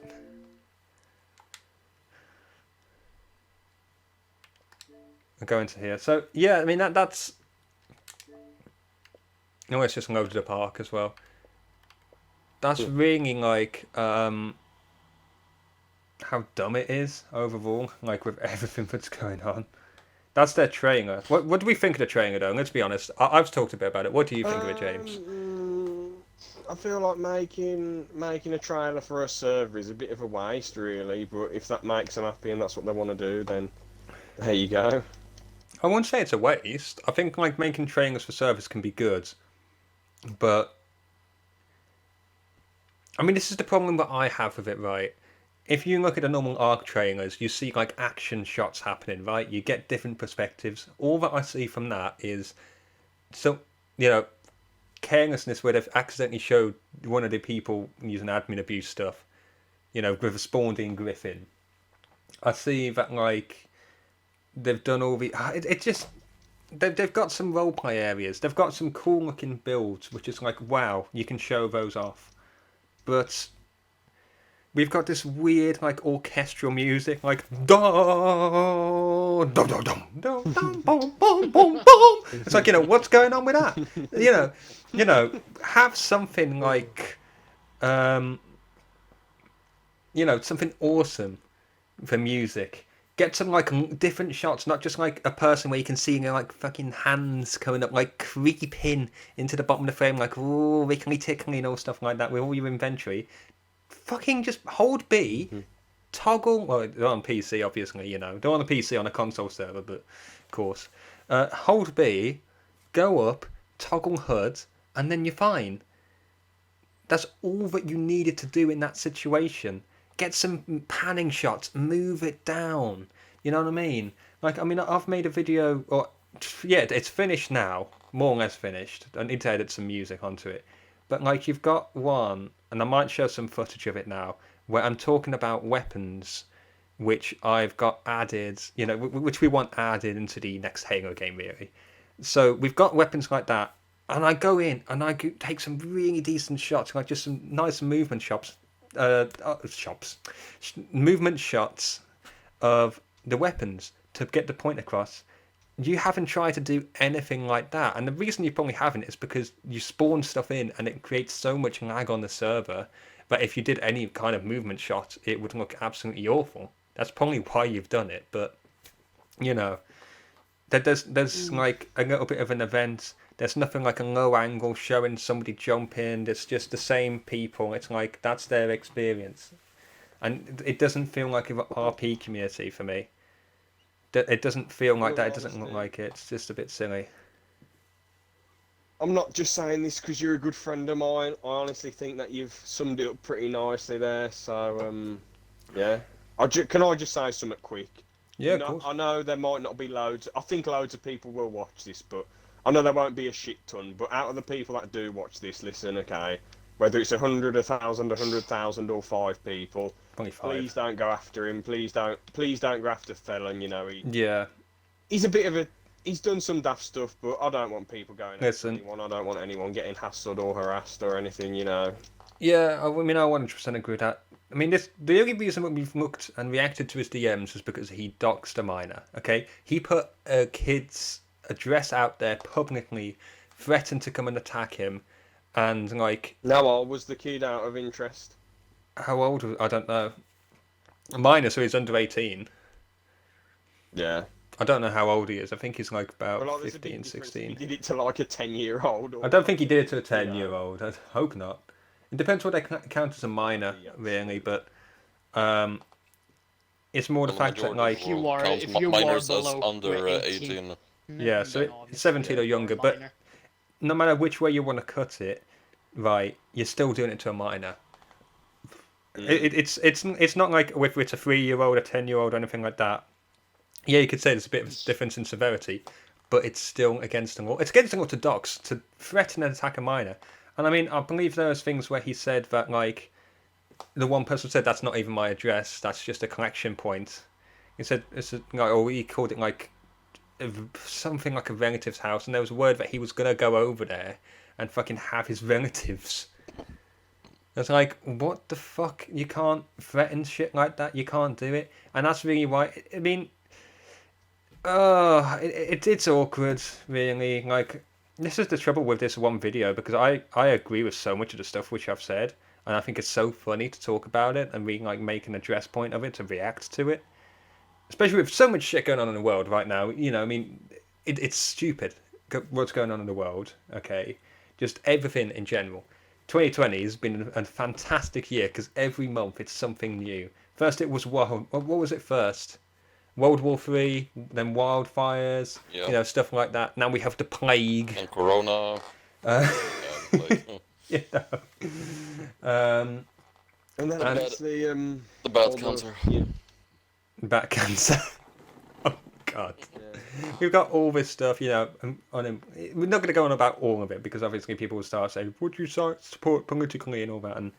I'll go into here. So yeah, I mean that's. Oh, it's just loaded a park as well. That's really like how dumb it is overall, like with everything that's going on. That's their trailer. What do we think of the trailer though? Let's be honest. I've talked a bit about it. What do you think of it, James? I feel like making a trailer for a server is a bit of a waste, really. But if that makes them happy and that's what they want to do, then there you go. I won't say it's a waste. I think like making trailers for servers can be good, but I mean this is the problem that I have with it, right? If you look at the normal ARC trailers, you see like action shots happening, right? You get different perspectives. All that I see from that is, so you know, carelessness where they've accidentally showed one of the people using admin abuse stuff, you know, with a spawned-in griffin. I see that like they've done all the. It just they've got some roleplay areas. They've got some cool-looking builds, which is like wow, you can show those off, but. We've got this weird, like, orchestral music, like da dum dum dum dum dum bum bum bum bum. It's like, you know, what's going on with that? You know, have something like, you know, something awesome for music. Get some like different shots, not just like a person where you can see, you know, like fucking hands coming up, like creeping into the bottom of the frame, like oh, wiggly tickly and all stuff like that with all your inventory. Fucking just hold B, toggle. Well, they're on PC, obviously, you know. They're on a PC on a console server, but of course. Hold B, go up, toggle HUD, and then you're fine. That's all that you needed to do in that situation. Get some panning shots, move it down. You know what I mean? Like, I mean, I've made a video, or yeah, it's finished now, more or less finished. I need to edit some music onto it. But like, you've got one, and I might show some footage of it now, where I'm talking about weapons, which I've got added, you know, which we want added into the next Halo game, really. So we've got weapons like that, and I go in and I take some really decent shots, like just some nice movement movement shots of the weapons to get the point across. You haven't tried to do anything like that, and the reason you probably haven't is because you spawn stuff in and it creates so much lag on the server that if you did any kind of movement shot, it would look absolutely awful. That's probably why you've done it, but you know, there's like a little bit of an event. There's nothing like a low angle showing somebody jumping. It's just the same people. It's like that's their experience, and it doesn't feel like an RP community for me. It doesn't feel like that. It doesn't look like it. It's just a bit silly. I'm not just saying this because you're a good friend of mine. I honestly think that you've summed it up pretty nicely there. So, yeah. Can I just say something quick? Yeah, of course. I know there might not be loads. I think loads of people will watch this, but I know there won't be a shit ton. But out of the people that do watch this, listen, okay? Whether it's 100, 1,000, 100,000 or 5 people, please don't go after him. Please don't go after Thelen. You know, yeah, he's a bit of a he's done some daft stuff, but I don't want people going after Listen. anyone. I don't want anyone getting hassled or harassed or anything, you know. Yeah, I mean, I 100% agree with that. I mean, the only reason that we've looked and reacted to his DMs was because he doxed a minor, okay? He put a kid's address out there publicly, threatened to come and attack him, and, like... Now, was the kid out of interest? How old was... I don't know. A minor, so he's under 18. Yeah. I don't know how old he is. I think he's, like, about Well, like, there's a big 15, difference if 16. He did it to, like, a 10-year-old. I don't think he did it to a 10-year-old. I hope not. It depends what they count as a minor, really, but it's more the fact that, like... If you are minors as below under 18. 18. Yeah, so it's 17 or younger, but no matter which way you want to cut it, right, you're still doing it to a minor. It's not like whether it's a 3-year-old, a 10-year-old, or anything like that. Yeah, you could say there's a bit of a difference in severity, but it's still against the law. It's against the law to dox, to threaten and attack a minor. And I mean, I believe there was things where he said that, like, the one person said that's not even my address, that's just a collection point. He said, or he called it like something like a relative's house, and there was a word that he was gonna go over there and fucking have his relatives. It's like, what the fuck? You can't threaten shit like that. You can't do it, and that's really why. I mean, it's awkward, really. Like, this is the trouble with this one video, because I agree with so much of the stuff which I've said, and I think it's so funny to talk about it and really, like, make an address point of it, to react to it. Especially with so much shit going on in the world right now. You know, I mean, it's stupid what's going on in the world, okay? Just everything in general. 2020 has been a fantastic year, because every month it's something new. First it was, what was it first? World War III, then wildfires, Yeah. you know, stuff like that. Now we have the plague. And Corona. You know. And then obviously, the bad cancer. Bat cancer. Oh, God. Yeah. We've got all this stuff, you know. We're not going to go on about all of it, because obviously people will start saying, would you support politically and all that? And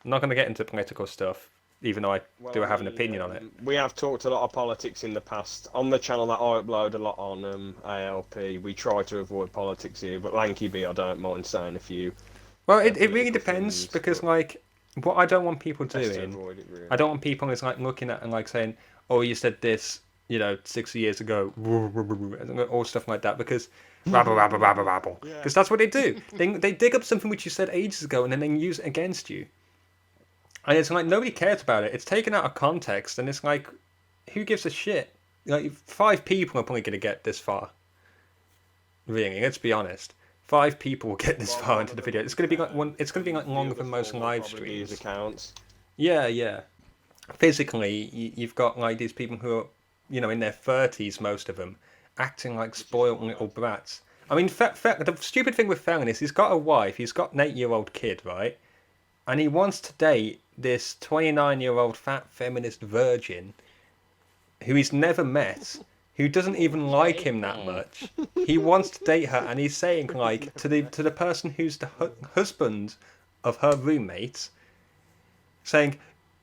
I'm not going to get into political stuff, even though I do have an opinion on it. We have talked a lot of politics in the past. On the channel that I upload a lot on ALP, we try to avoid politics here, but Lanky B, I don't mind saying a few. Well, it really depends, things, because, like, what I don't want people doing, really. I don't want people is, like, looking at and, like, saying, oh, you said this, you know, 60 years ago, all stuff like that, because rabble, because that's what they do. They dig up something which you said ages ago, and then they use it against you. And it's like, nobody cares about it. It's taken out of context, and it's like, who gives a shit? Like, 5 people are probably going to get this far. Really, let's be honest. 5 people will get this far into the video. It's going to be like It's going to be like longer than most live streams. Accounts. Yeah. Physically, you've got like these people who are, you know, in their 30s, most of them, acting like spoiled little brats. I mean, the stupid thing with Thelen is he's got a wife. He's got an 8-year-old kid, right? And he wants to date this 29-year-old fat feminist virgin who he's never met, who doesn't even like him that much. He wants to date her, and he's saying, like, to the person who's the husband of her roommate, saying,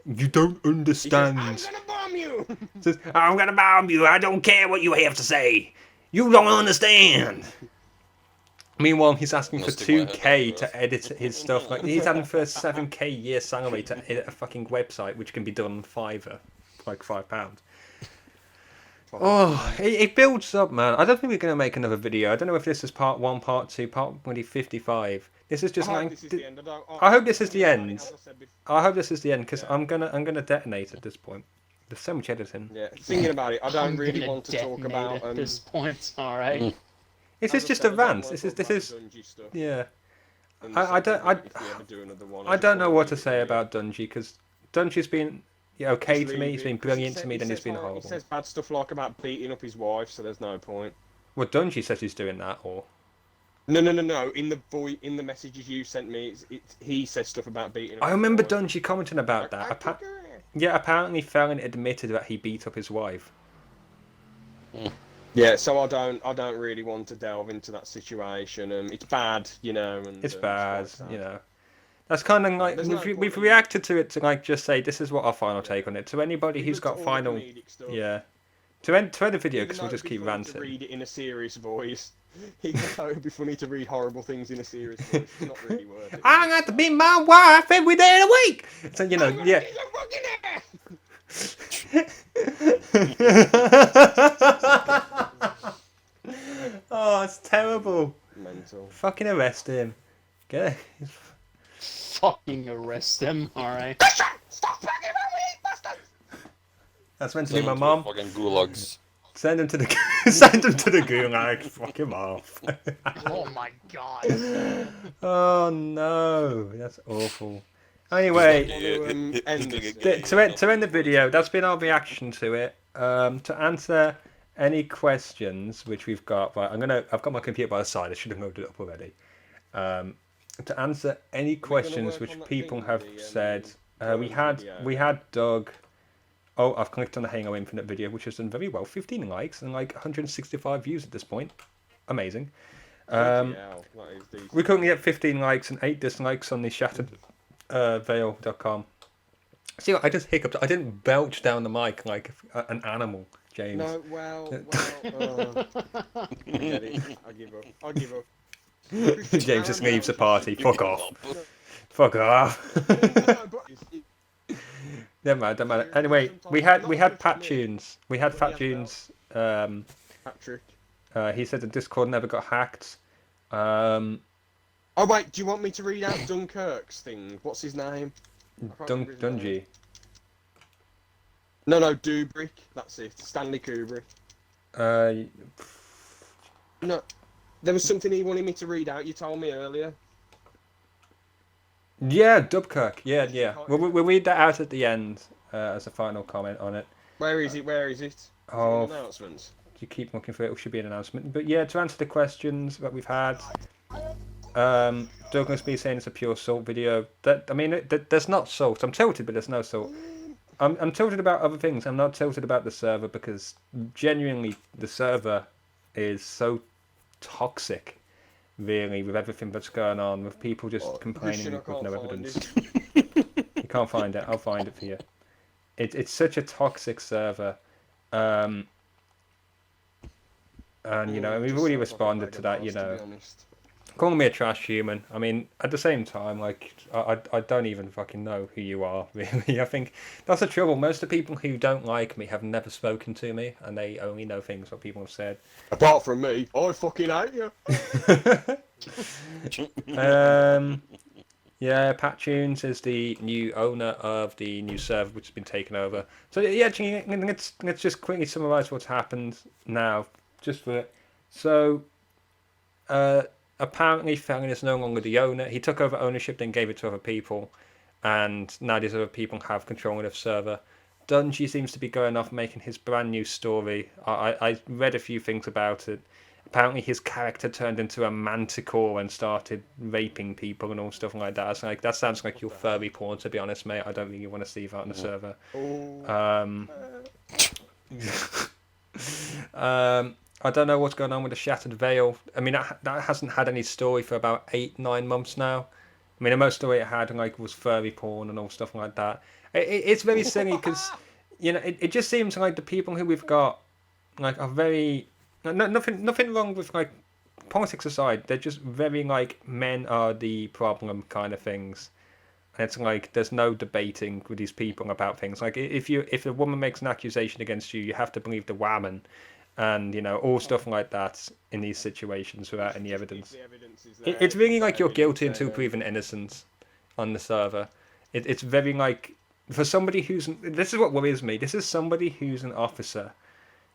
you don't understand. He says, I'm gonna bomb you. Says, I'm gonna bomb you. I don't care what you have to say. You don't understand. Meanwhile, he's asking for 2K to edit his stuff. Like, he's asking for a 7K year salary to edit a fucking website, which can be done on Fiverr, like £5. Oh, it builds up, man. I don't think we're going to make another video. I don't know if this is part 1, part 2, part 55. This is just like... I hope this is the end. I hope this is the end, because I'm gonna detonate at this point. There's so much editing. Yeah, thinking about it, I don't really want to talk about... at this point, alright. This is just a rant. This is... Yeah. I don't know what to say about Dungy, because Dungy's been... Yeah, okay to me, he's been brilliant to me, then he's been horrible. He says bad stuff like about beating up his wife, so there's no point. Well, Dungy says he's doing that, or... No. In the messages you sent me, he says stuff about beating up I remember Dungy commenting about that. Yeah, apparently Thelen admitted that he beat up his wife. Yeah, so I don't really want to delve into that situation. It's bad, you know. And, it's bad, you know. That's kind of like we've reacted to it to like just say this is what our final take on it. To anybody who's got final, yeah, To end the video, Even because though we'll it'd just be keep funny ranting. to read it in a serious voice. Even though it'd be funny to read horrible things in a serious voice. It's not really worth it. I got to be my wife every day of the week. So you know, I'm gonna yeah. get your fucking ass! Oh, it's terrible. Mental. Fucking arrest him. Get it. Fucking arrest him, alright. Stop fucking around with these bastards! That's meant to Send be my them to the mom. fucking gulags. Send him to the send him to the gulag. Fuck him off. Oh my god. Oh no, that's awful. Anyway, to end the video, that's been our reaction to it. To answer any questions which we've got, right? I've got my computer by the side. I should have loaded it up already. To answer any questions which people have said, we had Doug. Oh, I've clicked on the Halo Infinite video, which has done very well. 15 likes and like 165 views at this point. Amazing. We currently get 15 likes and 8 dislikes on the shatteredveil.com. See, I just hiccuped. I didn't belch down the mic like an animal, James. No, well, I get it. I give up. James just leaves the party. Fuck off. Fuck off. Never mind, don't matter. Anyway, we had Pat Tunes. We had Fat Tunes. Patrick. He said the Discord never got hacked. Oh wait, do you want me to read out Dunkirk's thing? What's his name? Dungy. No, Dubrick. That's it. Stanley Kubrick. No, there was something he wanted me to read out. You told me earlier. Yeah, Dubkirk. Yeah. We'll read that out at the end as a final comment on it. Where is it? Oh, Announcements. you keep looking for it. It should be an announcement. But yeah, to answer the questions that we've had, Douglas B saying it's a pure salt video. There's not salt. I'm tilted, but there's no salt. I'm tilted about other things. I'm not tilted about the server because genuinely the server is so toxic. Really, with everything that's going on, with people just complaining with no evidence. You can't find it. I'll find it for you. It's such a toxic server, and you know, we've already responded to that. You know, calling me a trash human. I mean, at the same time, like I don't even fucking know who you are. Really, I think that's the trouble. Most of the people who don't like me have never spoken to me, and they only know things what people have said. Apart from me, I fucking hate you. Yeah, Pat Tunes is the new owner of the new server, which has been taken over. So yeah, let's just quickly summarise what's happened now, just for it. So, apparently, Thelen is no longer the owner. He took over ownership, then gave it to other people, and now these other people have control of the server. Dungy seems to be going off making his brand new story. I read a few things about it. Apparently his character turned into a manticore and started raping people and all stuff like that. It's like, that sounds like your furry porn, to be honest, mate. I don't really want to see that on the server. I don't know what's going on with the Shattered Veil. I mean, that hasn't had any story for about 8-9 months now. I mean, the most story it had like was furry porn and all stuff like that. It's very silly because, you know, it just seems like the people who we've got like are very... Nothing wrong with, like, politics aside, they're just very, like, men are the problem kind of things. And it's like, there's no debating with these people about things. Like, if a woman makes an accusation against you, you have to believe the woman. And, you know, all stuff like that in these situations without any evidence. It's really like you're guilty until proven innocent on the server. It's very, like, for somebody who's... This is what worries me. This is somebody who's an officer,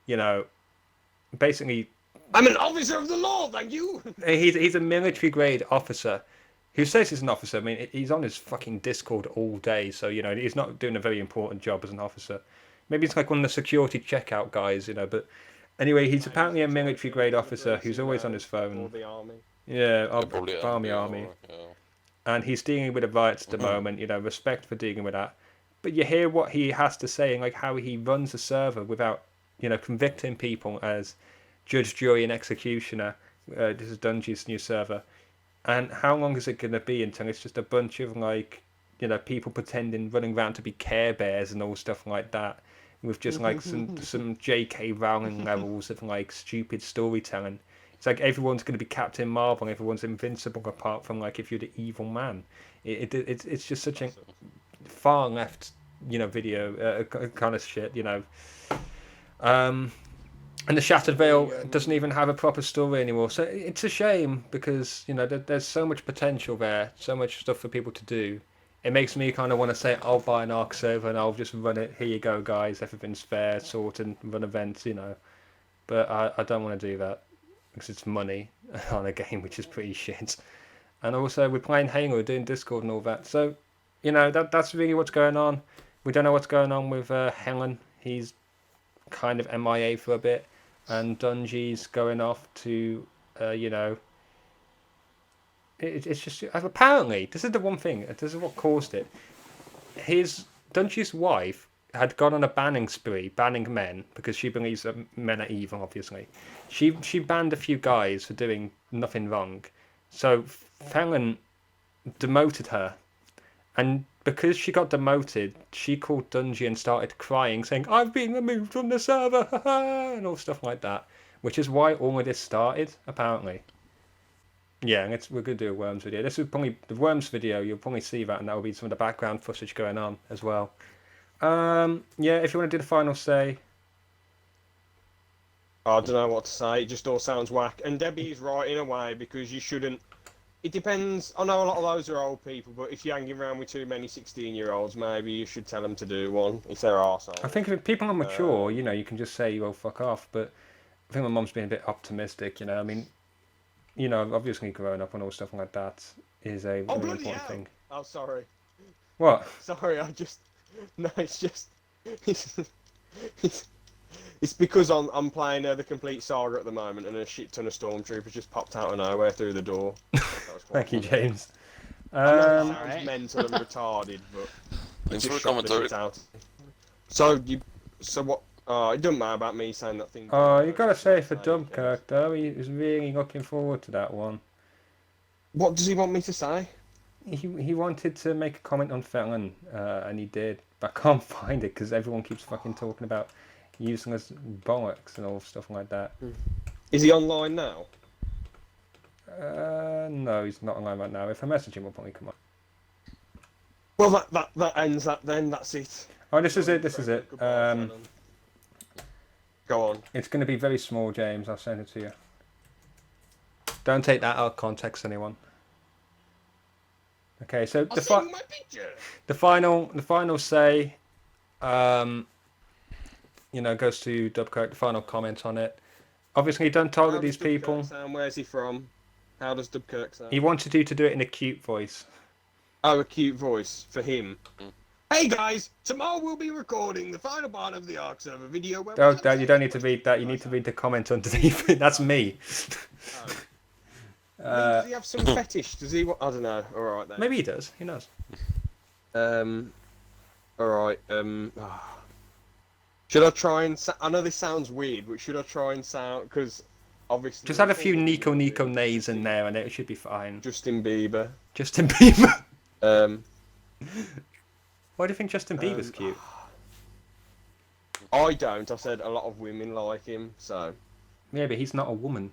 you know... Basically, I'm an officer of the law, thank you. He's a military grade officer who says he's an officer. I mean, he's on his fucking Discord all day, so you know he's not doing a very important job as an officer. Maybe it's like one of the security checkout guys, you know. But anyway, he's apparently a military grade officer who's always on his phone. Or the army. Yeah, Army. Yeah. And he's dealing with the riots at the moment. You know, respect for dealing with that. But you hear what he has to say and like how he runs the server without, you know, convicting people as judge, jury, and executioner. This is Dungy's new server. And how long is it going to be until it's just a bunch of, like, you know, people pretending, running around to be Care Bears and all stuff like that? with just like some J.K. Rowling levels of like stupid storytelling. It's like everyone's going to be Captain Marvel and everyone's invincible apart from like if you're the evil man. It's just such a far left, video kind of shit, and the Shattered Veil doesn't even have a proper story anymore. So it's a shame because there's so much potential there, so much stuff for people to do. It makes me kind of want to say I'll buy an Ark server and I'll just run it. Here you go, guys. Everything's fair, sorted, run events, But I don't want to do that because it's money on a game which is pretty shit. And also we're playing Halo, doing Discord and all that. So that's really what's going on. We don't know what's going on with Helen. He's kind of MIA for a bit. And Dungey's going off to, it's just apparently this is the one thing. This is what caused it. Dungey's wife had gone on a banning spree, banning men because she believes that men are evil. Obviously, she banned a few guys for doing nothing wrong. So Thelen demoted her, and because she got demoted, she called Dungey and started crying, saying, "I've been removed from the server," and all stuff like that. Which is why all of this started, apparently. Yeah, and we're going to do a Worms video. This is probably the Worms video. You'll probably see that, and that will be some of the background footage going on as well. Yeah, if you want to do the final say. I don't know what to say. It just all sounds whack. And Debbie's right in a way because you shouldn't. It depends. I know a lot of those are old people, but if you're hanging around with too many 16-year-olds, maybe you should tell them to do one if they're arsehole. I think if people are mature, you can just say, "Well, fuck off." But I think my mum's being a bit optimistic. I mean, obviously growing up and all stuff like that is a really important thing. Oh, sorry. What? Sorry, no, it's just it's because I'm playing the complete saga at the moment, and a shit ton of stormtroopers just popped out of nowhere through the door. Thank you, James. I know it sounds mental and retarded, but thanks for the commentary. So what? It doesn't matter about me saying that thing. Oh, you gotta say for Dunkirk though, he was really looking forward to that one. What does he want me to say? He wanted to make a comment on Thelen, and he did, but I can't find it because everyone keeps fucking talking about useless bollocks and all stuff like that. Is he online now? No, he's not online right now. If I message him, we'll probably come on. Well, that ends that then. That's it. Oh, this is it. This is it. Go on. It's going to be very small, James. I'll send it to you. Don't take that out of context, anyone. Okay, so the final say, goes to Dubkirk. The final comment on it. Obviously, don't target these people. Where's he from? How does Dubkirk sound? He wanted you to do it in a cute voice. Oh, a cute voice for him. Hey guys, tomorrow we'll be recording the final part of the Ark server video. You don't need to read that. You need to read the comment underneath it. That's me. Does he have some fetish? Does he? I don't know. All right then. Maybe he does. Who knows? All right. Should I try and? I know this sounds weird, but should I try and sound? Because obviously. Just add a few Nico nays in there, and it should be fine. Justin Bieber. Justin Bieber. Why do you think Justin Bieber's cute? I don't. I said a lot of women like him, so. Yeah, but he's not a woman.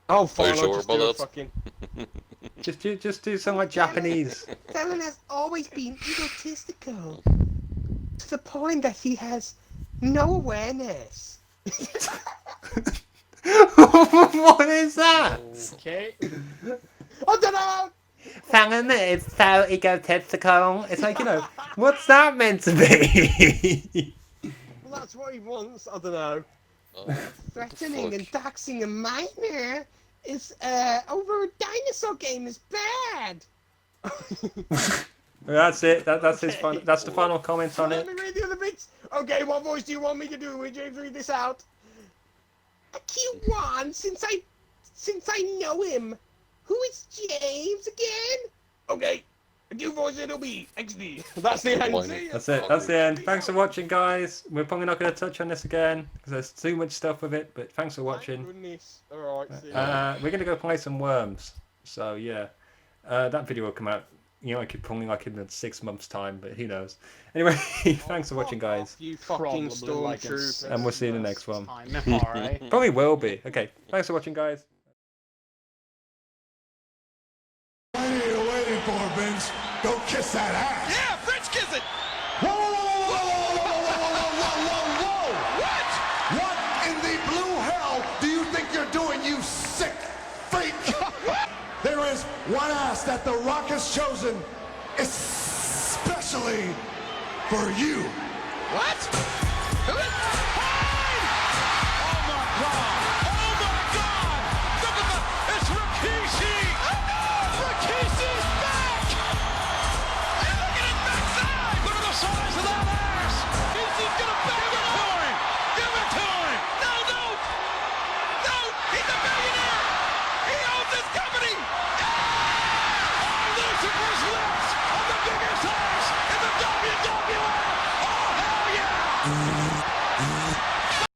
Oh, fine. Are you sure about that? Fucking... just do something like Japanese. Thelen has always been egotistical to the point that he has no awareness. What is that? Okay. I don't know. Thelen is so egotistical. It's like, what's that meant to be? Well, that's what he wants. I don't know. Threatening and doxing a minor is over a dinosaur game is bad. That's it. That's his fun. That's the final comment on it. Let me read the other bits. Okay, what voice do you want me to do? Will James read this out? A cute one, since I know him. Who is James again? Okay, a cute voice it'll be. XD. That's the end. That's it. That's the end. Thanks for watching, guys. We're probably not going to touch on this again because there's too much stuff with it. But thanks for watching. Thank goodness. All right. See you. We're going to go play some Worms. So yeah, that video will come out you know, I could probably like in 6 months' time, but who knows. Anyway, thanks for watching, guys, You fucking Probably like in stormtroopers. and we'll see you in the next one. time. Alright. Probably will be. Okay, thanks for watching, guys. What are you waiting for, Vince? Go kiss that ass. Yeah, French kiss it. Whoa, whoa, whoa, whoa, whoa, whoa, whoa, whoa, whoa, whoa, whoa. What in the blue hell do you think you're doing, you sick freak? There is one ass that The Rock has chosen especially for you. What? Who is? Oh my God!